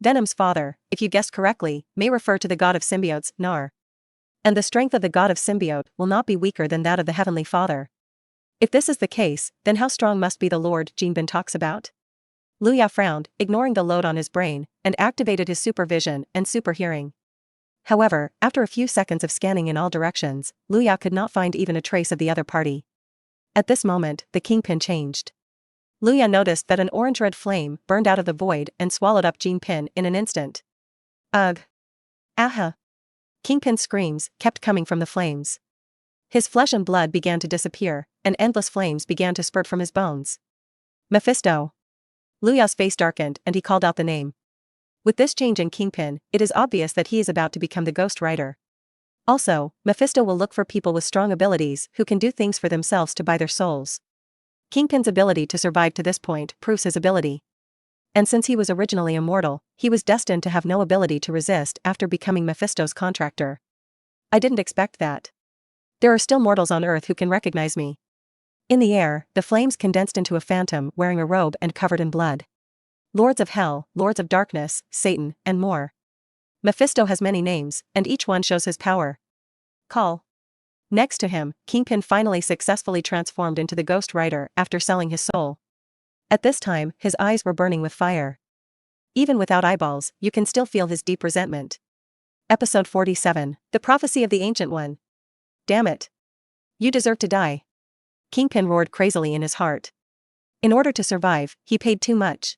Venom's father, if you guessed correctly, may refer to the god of symbiotes, Nar. And the strength of the god of symbiote will not be weaker than that of the Heavenly Father. If this is the case, then how strong must be the Lord Jinpin talks about? Luya frowned, ignoring the load on his brain, and activated his supervision and super hearing. However, after a few seconds of scanning in all directions, Luya could not find even a trace of the other party. At this moment, the Kingpin changed. Luya noticed that an orange-red flame burned out of the void and swallowed up Jinpin in an instant. Ugh. Aha. Kingpin's screams kept coming from the flames. His flesh and blood began to disappear, and endless flames began to spurt from his bones. Mephisto. Luya's face darkened and he called out the name. With this change in Kingpin, it is obvious that he is about to become the Ghost Rider. Also, Mephisto will look for people with strong abilities who can do things for themselves to buy their souls. Kingpin's ability to survive to this point proves his ability. And since he was originally immortal, he was destined to have no ability to resist after becoming Mephisto's contractor. I didn't expect that. There are still mortals on Earth who can recognize me. In the air, the flames condensed into a phantom wearing a robe and covered in blood. Lords of Hell, Lords of Darkness, Satan, and more. Mephisto has many names, and each one shows his power. Call. Next to him, Kingpin finally successfully transformed into the Ghost Rider after selling his soul. At this time, his eyes were burning with fire. Even without eyeballs, you can still feel his deep resentment. Episode 47, The Prophecy of the Ancient One. Damn it. You deserve to die. Kingpin roared crazily in his heart. In order to survive, he paid too much.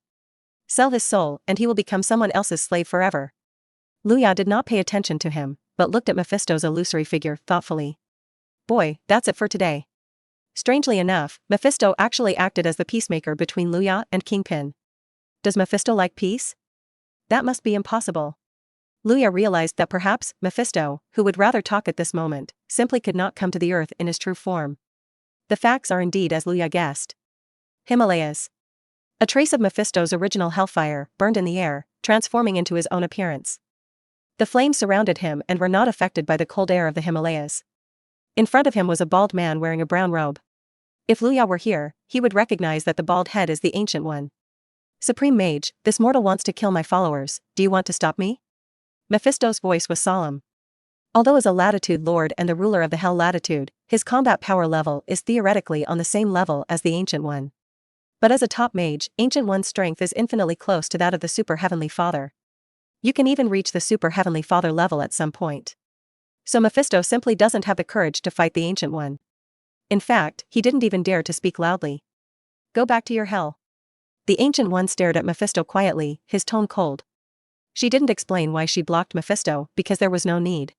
Sell his soul, and he will become someone else's slave forever. Luya did not pay attention to him, but looked at Mephisto's illusory figure thoughtfully. Boy, that's it for today. Strangely enough, Mephisto actually acted as the peacemaker between Luya and Kingpin. Does Mephisto like peace? That must be impossible. Luya realized that perhaps Mephisto, who would rather talk at this moment, simply could not come to the Earth in his true form. The facts are indeed as Luya guessed. Himalayas. A trace of Mephisto's original hellfire burned in the air, transforming into his own appearance. The flames surrounded him and were not affected by the cold air of the Himalayas. In front of him was a bald man wearing a brown robe. If Luya were here, he would recognize that the bald head is the Ancient One. Supreme Mage, this mortal wants to kill my followers, do you want to stop me? Mephisto's voice was solemn. Although as a Latitude Lord and the ruler of the Hell Latitude, his combat power level is theoretically on the same level as the Ancient One. But as a top mage, Ancient One's strength is infinitely close to that of the Super Heavenly Father. You can even reach the Super Heavenly Father level at some point. So Mephisto simply doesn't have the courage to fight the Ancient One. In fact, he didn't even dare to speak loudly. Go back to your hell. The Ancient One stared at Mephisto quietly, his tone cold. She didn't explain why she blocked Mephisto, because there was no need.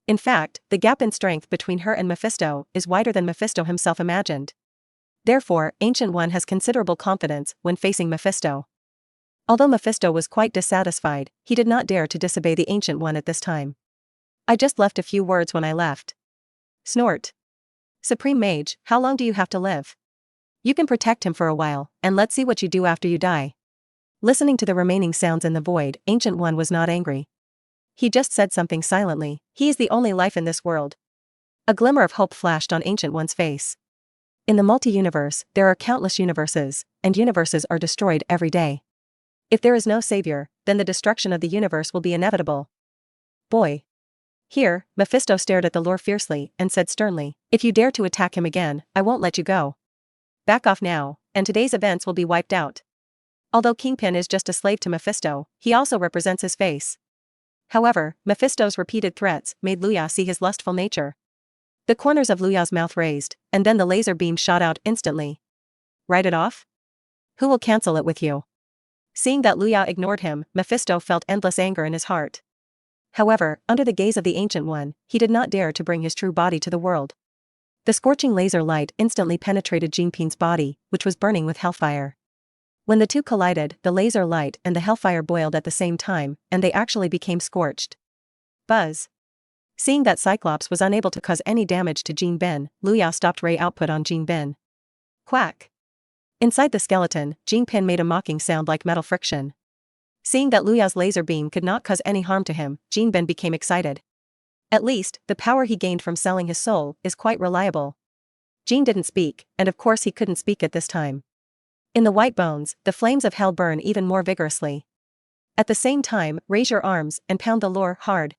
In fact, the gap in strength between her and Mephisto is wider than Mephisto himself imagined. Therefore, Ancient One has considerable confidence when facing Mephisto. Although Mephisto was quite dissatisfied, he did not dare to disobey the Ancient One at this time. I just left a few words when I left. Snort. Supreme Mage, how long do you have to live? You can protect him for a while, and let's see what you do after you die. Listening to the remaining sounds in the void, Ancient One was not angry. He just said something silently. He is the only life in this world. A glimmer of hope flashed on Ancient One's face. In the multi-universe, there are countless universes, and universes are destroyed every day. If there is no savior, then the destruction of the universe will be inevitable. Boy. Here, Mephisto stared at the lore fiercely and said sternly, if you dare to attack him again, I won't let you go. Back off now, and today's events will be wiped out. Although Kingpin is just a slave to Mephisto, he also represents his face. However, Mephisto's repeated threats made Luya see his lustful nature. The corners of Luya's mouth raised, and then the laser beam shot out instantly. Write it off? Who will cancel it with you? Seeing that Luya ignored him, Mephisto felt endless anger in his heart. However, under the gaze of the Ancient One, he did not dare to bring his true body to the world. The scorching laser light instantly penetrated Jinping's body, which was burning with hellfire. When the two collided, the laser light and the hellfire boiled at the same time, and they actually became scorched. Buzz. Seeing that Cyclops was unable to cause any damage to Jinping, Luya stopped ray output on Jinping. Quack. Inside the skeleton, Jinping made a mocking sound like metal friction. Seeing that Luya's laser beam could not cause any harm to him, Jinping became excited. At least, the power he gained from selling his soul is quite reliable. Jin didn't speak, and of course he couldn't speak at this time. In the white bones, the flames of hell burn even more vigorously. At the same time, raise your arms and pound the lore hard.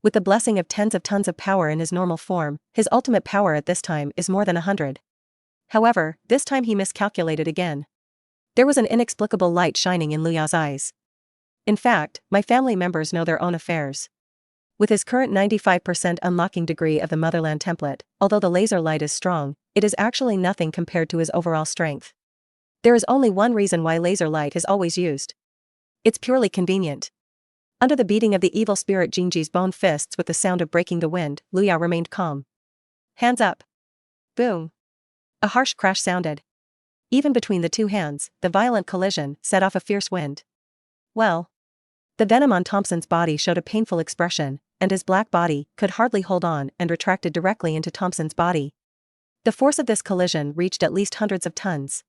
With the blessing of tens of tons of power in his normal form, his ultimate power at this time is more than 100. However, this time he miscalculated again. There was an inexplicable light shining in Luya's eyes. In fact, my family members know their own affairs. With his current 95% unlocking degree of the Motherland template, although the laser light is strong, it is actually nothing compared to his overall strength. There is only one reason why laser light is always used. It's purely convenient. Under the beating of the evil spirit Jinji's bone fists with the sound of breaking the wind, Luya remained calm. Hands up. Boom. A harsh crash sounded. Even between the two hands, the violent collision set off a fierce wind. Well. The venom on Thompson's body showed a painful expression, and his black body could hardly hold on and retracted directly into Thompson's body. The force of this collision reached at least hundreds of tons.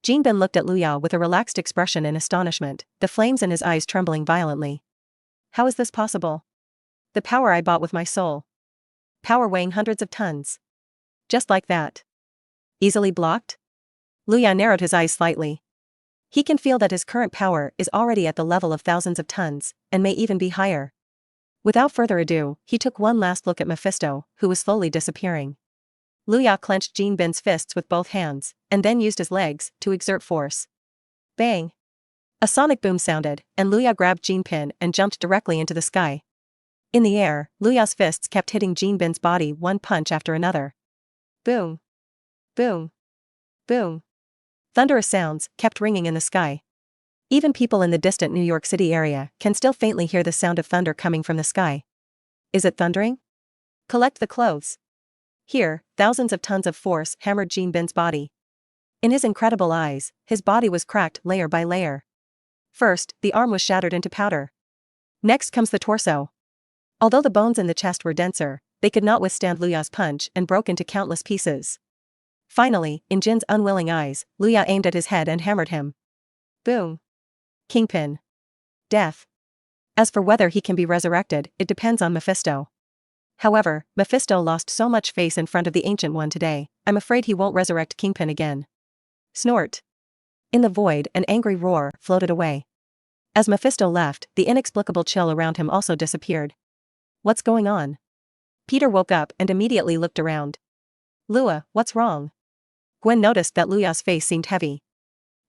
Jinbin looked at Luya with a relaxed expression in astonishment, the flames in his eyes trembling violently. How is this possible? The power I bought with my soul. Power weighing hundreds of tons. Just like that. Easily blocked? Luya narrowed his eyes slightly. He can feel that his current power is already at the level of thousands of tons, and may even be higher. Without further ado, he took one last look at Mephisto, who was slowly disappearing. Luya clenched Jinbin's fists with both hands, and then used his legs to exert force. Bang! A sonic boom sounded, and Luya grabbed Jinping and jumped directly into the sky. In the air, Luya's fists kept hitting Jinbin's body one punch after another. Boom! Boom! Boom! Thunderous sounds kept ringing in the sky. Even people in the distant New York City area can still faintly hear the sound of thunder coming from the sky. Is it thundering? Collect the clothes. Here, thousands of tons of force hammered Jinbin's body. In his incredible eyes, his body was cracked layer by layer. First, the arm was shattered into powder. Next comes the torso. Although the bones in the chest were denser, they could not withstand Luya's punch and broke into countless pieces. Finally, in Jin's unwilling eyes, Luya aimed at his head and hammered him. Boom. Kingpin. Death. As for whether he can be resurrected, it depends on Mephisto. However, Mephisto lost so much face in front of the Ancient One today, I'm afraid he won't resurrect Kingpin again. Snort. In the void, an angry roar floated away. As Mephisto left, the inexplicable chill around him also disappeared. What's going on? Peter woke up and immediately looked around. Lua, what's wrong? Gwen noticed that Luya's face seemed heavy.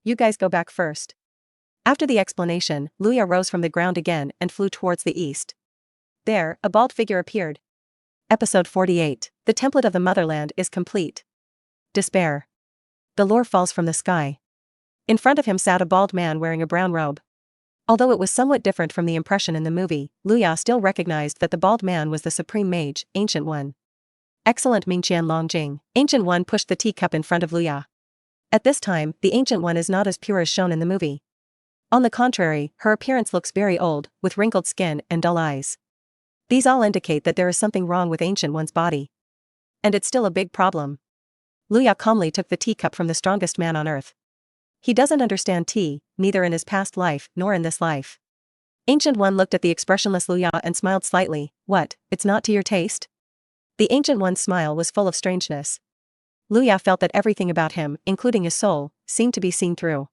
You guys go back first. After the explanation, Luya rose from the ground again and flew towards the east. There, a bald figure appeared. Episode 48. The template of the motherland is complete. Despair. The lore falls from the sky. In front of him sat a bald man wearing a brown robe. Although it was somewhat different from the impression in the movie, Luya still recognized that the bald man was the supreme mage, Ancient One. Excellent, Mingqian Longjing. Ancient One pushed the teacup in front of Luya. At this time, the Ancient One is not as pure as shown in the movie. On the contrary, her appearance looks very old, with wrinkled skin and dull eyes. These all indicate that there is something wrong with Ancient One's body. And it's still a big problem. Luya calmly took the teacup from the strongest man on earth. He doesn't understand tea, neither in his past life nor in this life. Ancient One looked at the expressionless Luya and smiled slightly. What, it's not to your taste? The Ancient One's smile was full of strangeness. Luya felt that everything about him, including his soul, seemed to be seen through.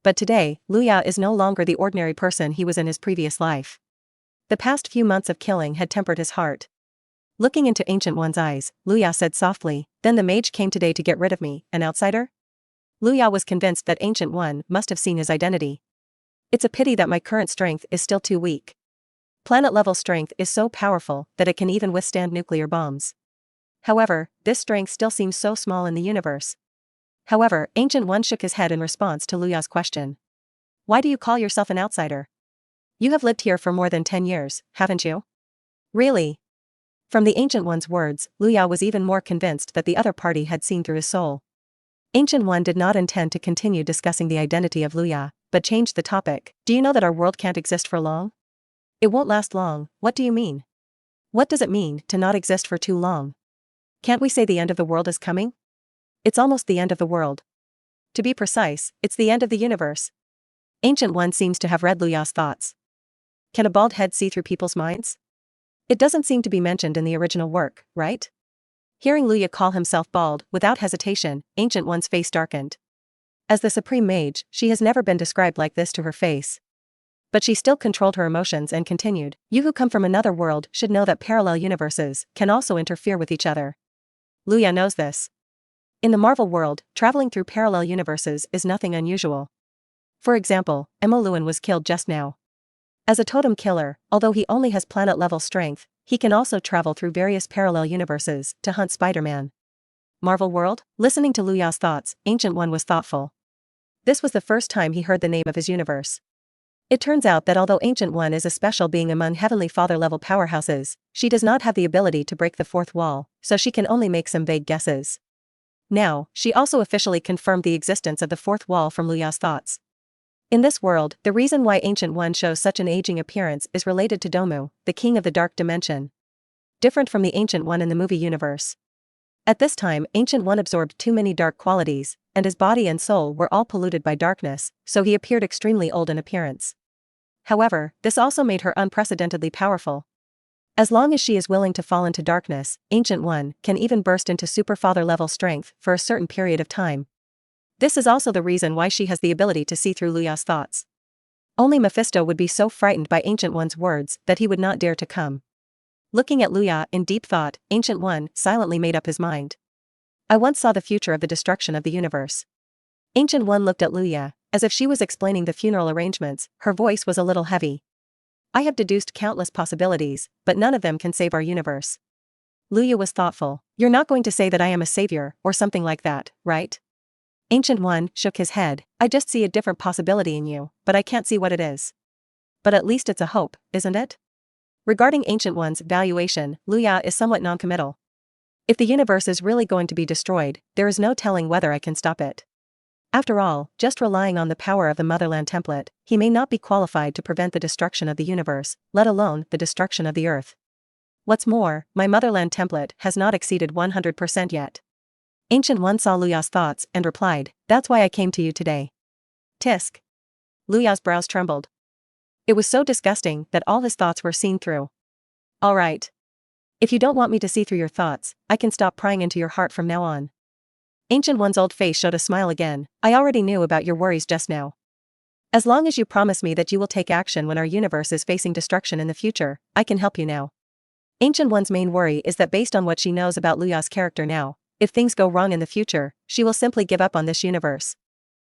But today, Luya is no longer the ordinary person he was in his previous life. The past few months of killing had tempered his heart. Looking into Ancient One's eyes, Luya said softly, "Then the mage came today to get rid of me, an outsider?" Luya was convinced that Ancient One must have seen his identity. It's a pity that my current strength is still too weak. Planet-level strength is so powerful that it can even withstand nuclear bombs. However, this strength still seems so small in the universe. However, Ancient One shook his head in response to Luya's question. Why do you call yourself an outsider? You have lived here for more than 10 years, haven't you? Really? From the Ancient One's words, Luya was even more convinced that the other party had seen through his soul. Ancient One did not intend to continue discussing the identity of Luya, but changed the topic. Do you know that our world can't exist for long? It won't last long. What do you mean? What does it mean to not exist for too long? Can't we say the end of the world is coming? It's almost the end of the world. To be precise, it's the end of the universe. Ancient One seems to have read Luya's thoughts. Can a bald head see through people's minds? It doesn't seem to be mentioned in the original work, right? Hearing Luya call himself bald, without hesitation, Ancient One's face darkened. As the supreme mage, she has never been described like this to her face. But she still controlled her emotions and continued, "You who come from another world should know that parallel universes can also interfere with each other. Luya knows this. In the Marvel world, traveling through parallel universes is nothing unusual. For example, Emo Luan was killed just now. As a totem killer, although he only has planet-level strength, he can also travel through various parallel universes to hunt Spider-Man. Marvel world? Listening to Luya's thoughts, Ancient One was thoughtful. This was the first time he heard the name of his universe. It turns out that although Ancient One is a special being among Heavenly Father-level powerhouses, she does not have the ability to break the fourth wall, so she can only make some vague guesses. Now, she also officially confirmed the existence of the fourth wall from Luya's thoughts. In this world, the reason why Ancient One shows such an aging appearance is related to Domu, the king of the dark dimension. Different from the Ancient One in the movie universe. At this time, Ancient One absorbed too many dark qualities, and his body and soul were all polluted by darkness, so he appeared extremely old in appearance. However, this also made her unprecedentedly powerful. As long as she is willing to fall into darkness, Ancient One can even burst into Super Father-level strength for a certain period of time. This is also the reason why she has the ability to see through Luya's thoughts. Only Mephisto would be so frightened by Ancient One's words that he would not dare to come. Looking at Luya in deep thought, Ancient One silently made up his mind. I once saw the future of the destruction of the universe. Ancient One looked at Luya, as if she was explaining the funeral arrangements. Her voice was a little heavy. I have deduced countless possibilities, but none of them can save our universe. Luya was thoughtful. You're not going to say that I am a savior, or something like that, right? Ancient One shook his head. I just see a different possibility in you, but I can't see what it is. But at least it's a hope, isn't it? Regarding Ancient One's valuation, Luya is somewhat non-committal. If the universe is really going to be destroyed, there is no telling whether I can stop it. After all, just relying on the power of the Motherland template, he may not be qualified to prevent the destruction of the universe, let alone the destruction of the Earth. What's more, my Motherland template has not exceeded 100% yet. Ancient One saw Luya's thoughts and replied, "That's why I came to you today." Tisk. Luya's brows trembled. It was so disgusting that all his thoughts were seen through. All right. If you don't want me to see through your thoughts, I can stop prying into your heart from now on. Ancient One's old face showed a smile again. I already knew about your worries just now. As long as you promise me that you will take action when our universe is facing destruction in the future, I can help you now. Ancient One's main worry is that based on what she knows about Luya's character now, if things go wrong in the future, she will simply give up on this universe.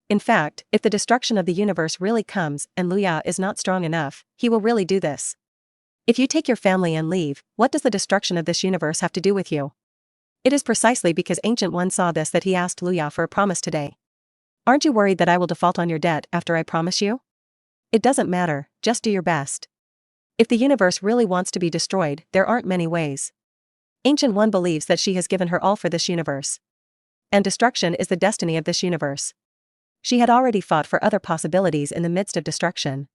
In fact, if the destruction of the universe really comes and Luya is not strong enough, he will really do this. If you take your family and leave, what does the destruction of this universe have to do with you? It is precisely because Ancient One saw this that he asked Luya for a promise today. Aren't you worried that I will default on your debt after I promise you? It doesn't matter, just do your best. If the universe really wants to be destroyed, there aren't many ways. Ancient One believes that she has given her all for this universe. And destruction is the destiny of this universe. She had already fought for other possibilities in the midst of destruction.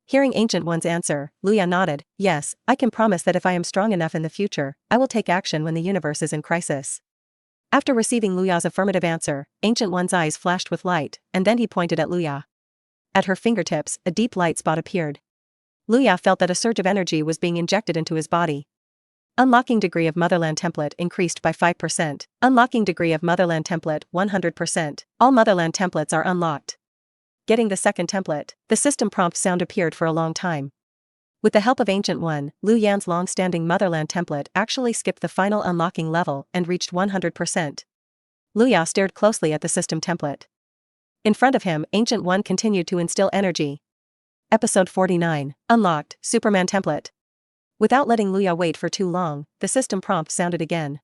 Hearing Ancient One's answer, Luya nodded, yes, I can promise that if I am strong enough in the future, I will take action when the universe is in crisis. After receiving Luya's affirmative answer, Ancient One's eyes flashed with light, and then he pointed at Luya. At her fingertips, a deep light spot appeared. Luya felt that a surge of energy was being injected into his body. Unlocking degree of Motherland template increased by 5%. Unlocking degree of Motherland template 100%. All Motherland templates are unlocked. Getting the second template, the system prompt sound appeared for a long time. With the help of Ancient One, Lu Yan's long-standing Motherland template actually skipped the final unlocking level and reached 100%. Luya stared closely at the system template. In front of him, Ancient One continued to instill energy. Episode 49, Unlocked, Superman Template. Without letting Luya wait for too long, the system prompt sounded again.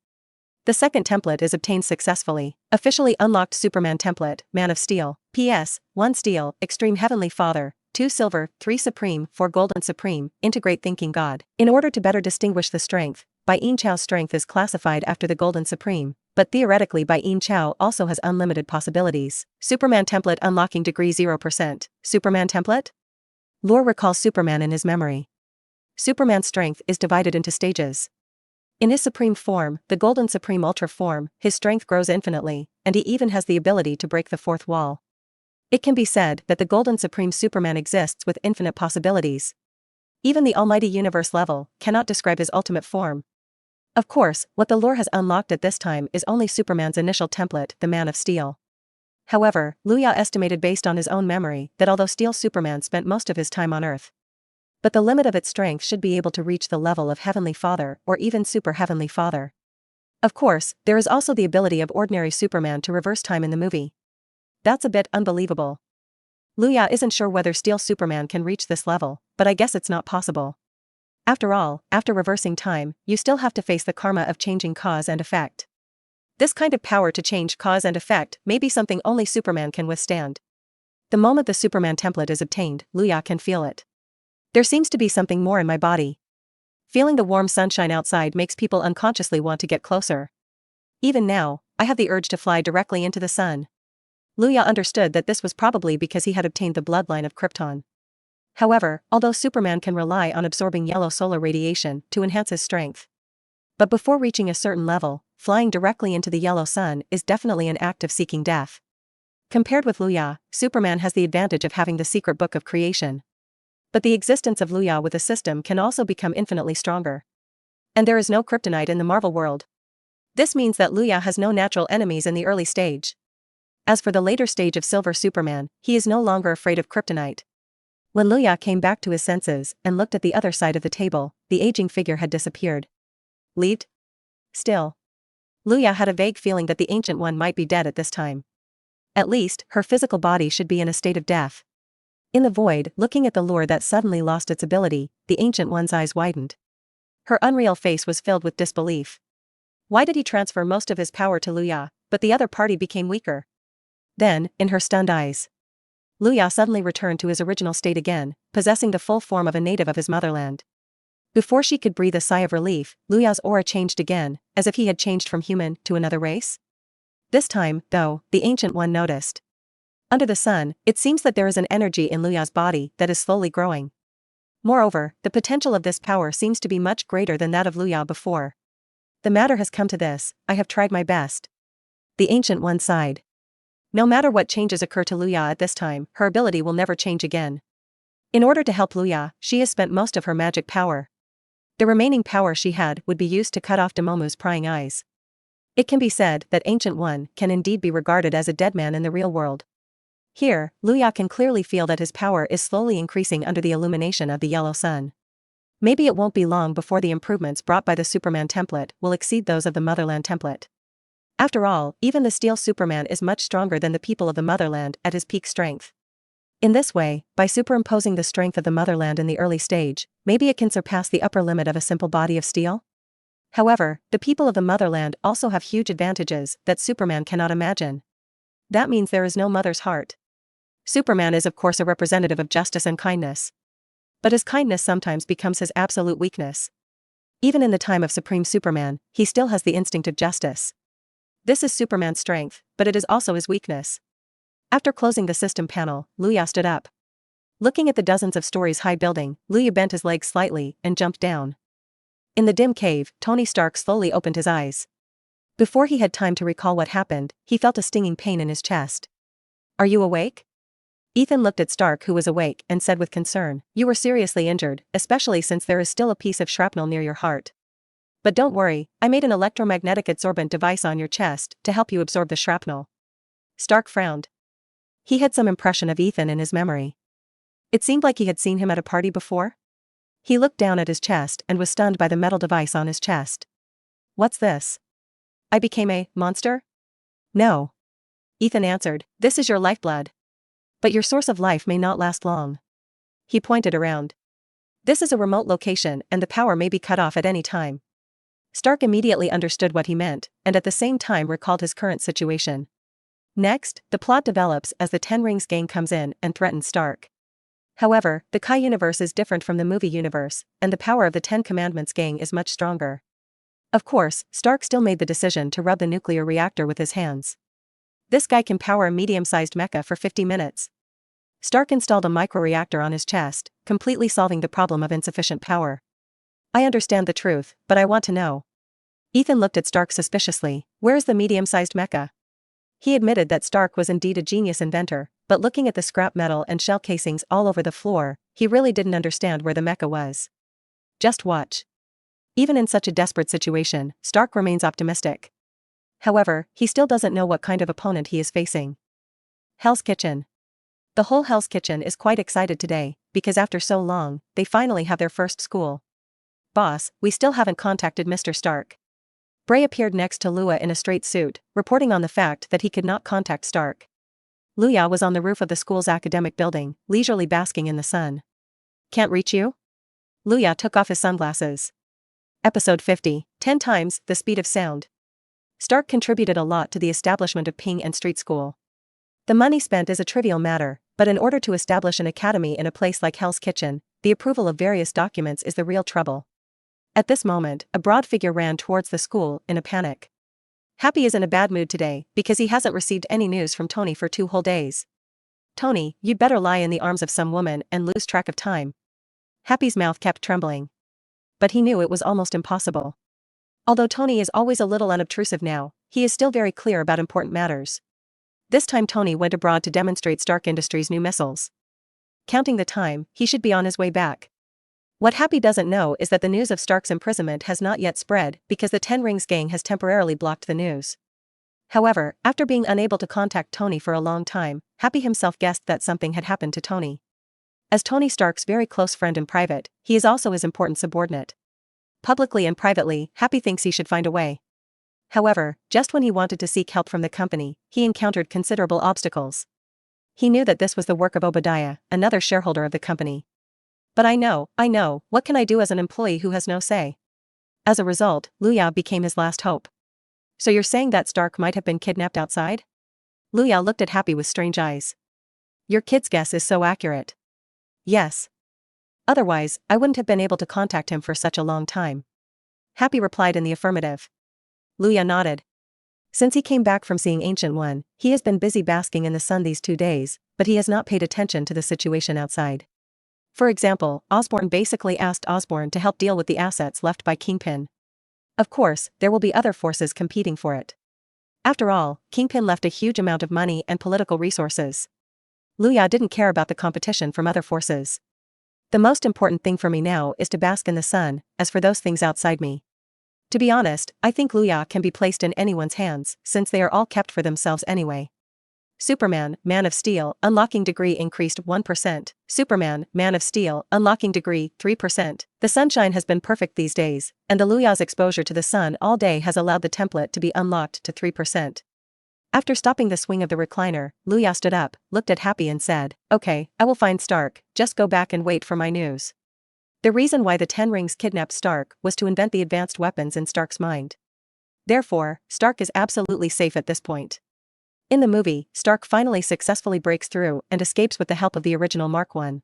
The second template is obtained successfully. Officially unlocked Superman Template, Man of Steel. PS, 1 Steel, Extreme Heavenly Father, 2 Silver, 3 Supreme, 4 Golden Supreme, Integrate Thinking God. In order to better distinguish the strength, Bai Yin Chao's strength is classified after the Golden Supreme, but theoretically Bai Yin Chao also has unlimited possibilities. Superman Template unlocking degree 0%. Superman Template? Lore recalls Superman in his memory. Superman's strength is divided into stages. In his supreme form, the Golden Supreme Ultra form, his strength grows infinitely, and he even has the ability to break the fourth wall. It can be said that the Golden Supreme Superman exists with infinite possibilities. Even the Almighty Universe level cannot describe his ultimate form. Of course, what the lore has unlocked at this time is only Superman's initial template, the Man of Steel. However, Luya estimated based on his own memory that although Steel Superman spent most of his time on Earth, but the limit of its strength should be able to reach the level of Heavenly Father or even Super Heavenly Father. Of course, there is also the ability of ordinary Superman to reverse time in the movie. That's a bit unbelievable. Luya isn't sure whether Steel Superman can reach this level, but I guess it's not possible. After all, after reversing time, you still have to face the karma of changing cause and effect. This kind of power to change cause and effect may be something only Superman can withstand. The moment the Superman template is obtained, Luya can feel it. There seems to be something more in my body. Feeling the warm sunshine outside makes people unconsciously want to get closer. Even now, I have the urge to fly directly into the sun. Luya understood that this was probably because he had obtained the bloodline of Krypton. However, although Superman can rely on absorbing yellow solar radiation to enhance his strength, but before reaching a certain level, flying directly into the yellow sun is definitely an act of seeking death. Compared with Luya, Superman has the advantage of having the secret book of creation. But the existence of Luya with a system can also become infinitely stronger. And there is no kryptonite in the Marvel world. This means that Luya has no natural enemies in the early stage. As for the later stage of Silver Superman, he is no longer afraid of kryptonite. When Luya came back to his senses and looked at the other side of the table, the aging figure had disappeared. Lived? Still. Luya had a vague feeling that the Ancient One might be dead at this time. At least, her physical body should be in a state of death. In the void, looking at the lure that suddenly lost its ability, the Ancient One's eyes widened. Her unreal face was filled with disbelief. Why did he transfer most of his power to Luya, but the other party became weaker? Then, in her stunned eyes, Luya suddenly returned to his original state again, possessing the full form of a native of his motherland. Before she could breathe a sigh of relief, Luya's aura changed again, as if he had changed from human to another race. This time, though, the Ancient One noticed. Under the sun, it seems that there is an energy in Luya's body that is slowly growing. Moreover, the potential of this power seems to be much greater than that of Luya before. The matter has come to this, I have tried my best. The Ancient One sighed. No matter what changes occur to Luya at this time, her ability will never change again. In order to help Luya, she has spent most of her magic power. The remaining power she had would be used to cut off Dormammu's prying eyes. It can be said that Ancient One can indeed be regarded as a dead man in the real world. Here, Luya can clearly feel that his power is slowly increasing under the illumination of the yellow sun. Maybe it won't be long before the improvements brought by the Superman template will exceed those of the Motherland template. After all, even the Steel Superman is much stronger than the people of the Motherland at his peak strength. In this way, by superimposing the strength of the motherland in the early stage, maybe it can surpass the upper limit of a simple body of steel? However, the people of the motherland also have huge advantages that Superman cannot imagine. That means there is no mother's heart. Superman is of course a representative of justice and kindness. But his kindness sometimes becomes his absolute weakness. Even in the time of Supreme Superman, he still has the instinct of justice. This is Superman's strength, but it is also his weakness. After closing the system panel, Luya stood up. Looking at the dozens of stories high building, Luya bent his legs slightly and jumped down. In the dim cave, Tony Stark slowly opened his eyes. Before he had time to recall what happened, he felt a stinging pain in his chest. "Are you awake?" Ethan looked at Stark, who was awake, and said with concern, "You were seriously injured, especially since there is still a piece of shrapnel near your heart. But don't worry, I made an electromagnetic absorbent device on your chest to help you absorb the shrapnel." Stark frowned. He had some impression of Ethan in his memory. It seemed like he had seen him at a party before. He looked down at his chest and was stunned by the metal device on his chest. "What's this? I became a monster?" "No," Ethan answered, "this is your lifeblood. But your source of life may not last long." He pointed around. "This is a remote location and the power may be cut off at any time." Stark immediately understood what he meant, and at the same time recalled his current situation. Next, the plot develops as the Ten Rings gang comes in and threatens Stark. However, the Kai universe is different from the movie universe, and the power of the Ten Commandments gang is much stronger. Of course, Stark still made the decision to rub the nuclear reactor with his hands. This guy can power a medium-sized mecha for 50 minutes. Stark installed a microreactor on his chest, completely solving the problem of insufficient power. "I understand the truth, but I want to know." Ethan looked at Stark suspiciously. "Where's the medium-sized mecha?" He admitted that Stark was indeed a genius inventor, but looking at the scrap metal and shell casings all over the floor, he really didn't understand where the mecha was. Just watch. Even in such a desperate situation, Stark remains optimistic. However, he still doesn't know what kind of opponent he is facing. Hell's Kitchen. The whole Hell's Kitchen is quite excited today, because after so long, they finally have their first school. "Boss, we still haven't contacted Mr. Stark." Bray appeared next to Lua in a straight suit, reporting on the fact that he could not contact Stark. Luya was on the roof of the school's academic building, leisurely basking in the sun. "Can't reach you?" Luya took off his sunglasses. Episode 50, 10 times the speed of sound. Stark contributed a lot to the establishment of Ping and Street School. The money spent is a trivial matter, but in order to establish an academy in a place like Hell's Kitchen, the approval of various documents is the real trouble. At this moment, a broad figure ran towards the school in a panic. Happy is in a bad mood today because he hasn't received any news from Tony for 2 whole days. "Tony, you'd better lie in the arms of some woman and lose track of time." Happy's mouth kept trembling. But he knew it was almost impossible. Although Tony is always a little unobtrusive now, he is still very clear about important matters. This time Tony went abroad to demonstrate Stark Industries' new missiles. Counting the time, he should be on his way back. What Happy doesn't know is that the news of Stark's imprisonment has not yet spread because the Ten Rings gang has temporarily blocked the news. However, after being unable to contact Tony for a long time, Happy himself guessed that something had happened to Tony. As Tony Stark's very close friend in private, he is also his important subordinate. Publicly and privately, Happy thinks he should find a way. However, just when he wanted to seek help from the company, he encountered considerable obstacles. He knew that this was the work of Obadiah, another shareholder of the company. "But I know, what can I do as an employee who has no say?" As a result, Luya became his last hope. "So you're saying that Stark might have been kidnapped outside?" Luya looked at Happy with strange eyes. "Your kid's guess is so accurate." "Yes. Otherwise, I wouldn't have been able to contact him for such a long time." Happy replied in the affirmative. Luya nodded. Since he came back from seeing Ancient One, he has been busy basking in the sun these 2 days, but he has not paid attention to the situation outside. For example, Osborn basically asked Osborn to help deal with the assets left by Kingpin. Of course, there will be other forces competing for it. After all, Kingpin left a huge amount of money and political resources. Luya didn't care about the competition from other forces. "The most important thing for me now is to bask in the sun, as for those things outside me." To be honest, I think Luya can be placed in anyone's hands, since they are all kept for themselves anyway. Superman, Man of Steel, unlocking degree increased 1%. Superman, Man of Steel, unlocking degree 3%. The sunshine has been perfect these days, and the Luya's exposure to the sun all day has allowed the template to be unlocked to 3%. After stopping the swing of the recliner, Luya stood up, looked at Happy and said, "Okay, I will find Stark, just go back and wait for my news." The reason why the Ten Rings kidnapped Stark was to invent the advanced weapons in Stark's mind. Therefore, Stark is absolutely safe at this point. In the movie, Stark finally successfully breaks through and escapes with the help of the original Mark I.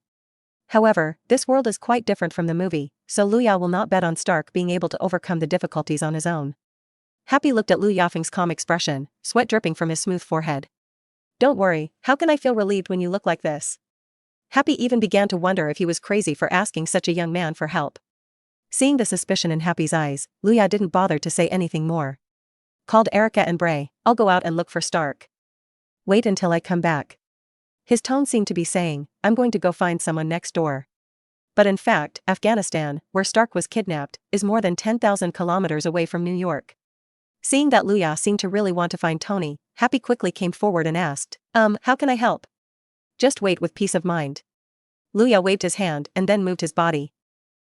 However, this world is quite different from the movie, so Lu Ya will not bet on Stark being able to overcome the difficulties on his own. Happy looked at Lu Yafeng's calm expression, sweat dripping from his smooth forehead. "Don't worry, how can I feel relieved when you look like this?" Happy even began to wonder if he was crazy for asking such a young man for help. Seeing the suspicion in Happy's eyes, Lu Ya didn't bother to say anything more. Called Erica and Bray, "I'll go out and look for Stark. Wait until I come back." His tone seemed to be saying, "I'm going to go find someone next door." But in fact, Afghanistan, where Stark was kidnapped, is more than 10,000 kilometers away from New York. Seeing that Luya seemed to really want to find Tony, Happy quickly came forward and asked, how can I help?" "Just wait with peace of mind." Luya waved his hand and then moved his body.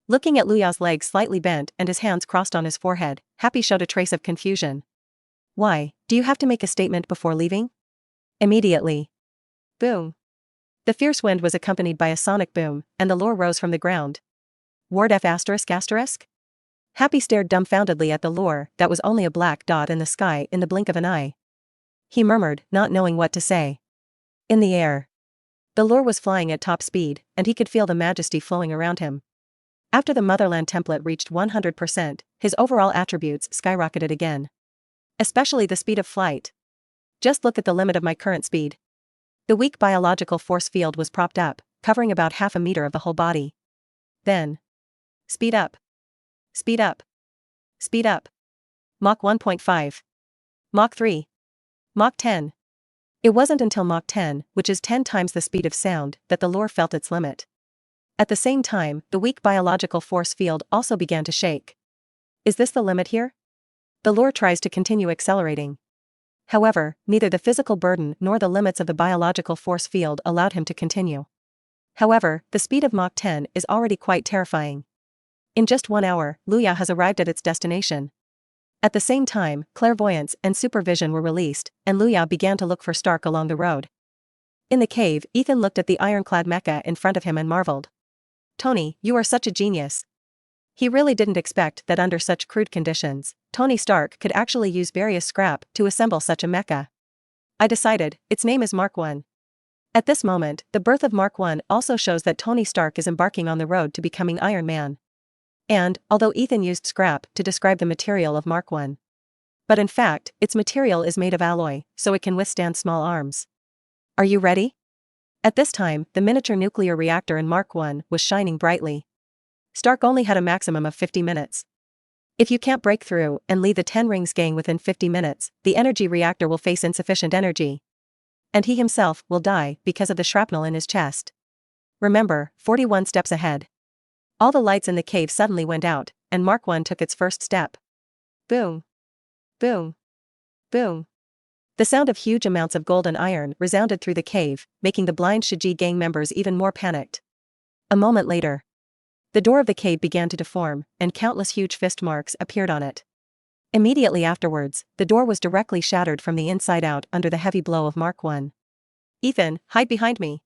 Looking at Luya's legs slightly bent and his hands crossed on his forehead, Happy showed a trace of confusion. "Why, do you have to make a statement before leaving?" Immediately. Boom. The fierce wind was accompanied by a sonic boom, and the lure rose from the ground. Ward F****? Happy stared dumbfoundedly at the lure that was only a black dot in the sky in the blink of an eye. He murmured, not knowing what to say. In the air. The lure was flying at top speed, and he could feel the majesty flowing around him. After the Motherland template reached 100%, his overall attributes skyrocketed again. Especially the speed of flight. "Just look at the limit of my current speed." The weak biological force field was propped up, covering about half a meter of the whole body. Then. Speed up. Speed up. Speed up. Mach 1.5. Mach 3. Mach 10. It wasn't until Mach 10, which is 10 times the speed of sound, that the lure felt its limit. At the same time, the weak biological force field also began to shake. Is this the limit here? The lure tries to continue accelerating. However, neither the physical burden nor the limits of the biological force field allowed him to continue. However, the speed of Mach 10 is already quite terrifying. In just 1 hour, Luya has arrived at its destination. At the same time, clairvoyance and supervision were released, and Luya began to look for Stark along the road. In the cave, Ethan looked at the ironclad mecha in front of him and marveled. "Tony, you are such a genius." He really didn't expect that under such crude conditions, Tony Stark could actually use various scrap to assemble such a mecha. "I decided, its name is Mark I." At this moment, the birth of Mark I also shows that Tony Stark is embarking on the road to becoming Iron Man. And, although Ethan used scrap to describe the material of Mark I. But in fact, its material is made of alloy, so it can withstand small arms. Are you ready? At this time, the miniature nuclear reactor in Mark I was shining brightly. Stark only had a maximum of 50 minutes. If you can't break through and lead the Ten Rings gang within 50 minutes, the energy reactor will face insufficient energy. And he himself will die because of the shrapnel in his chest. Remember, 41 steps ahead. All the lights in the cave suddenly went out, and Mark I took its first step. Boom. Boom. Boom. The sound of huge amounts of gold and iron resounded through the cave, making the blind Shiji gang members even more panicked. A moment later. The door of the cave began to deform, and countless huge fist marks appeared on it. Immediately afterwards, the door was directly shattered from the inside out under the heavy blow of Mark I. "Ethan, hide behind me."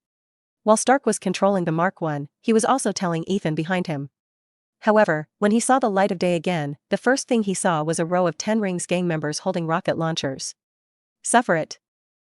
While Stark was controlling the Mark I, he was also telling Ethan behind him. However, when he saw the light of day again, the first thing he saw was a row of Ten Rings gang members holding rocket launchers. "Suffer it."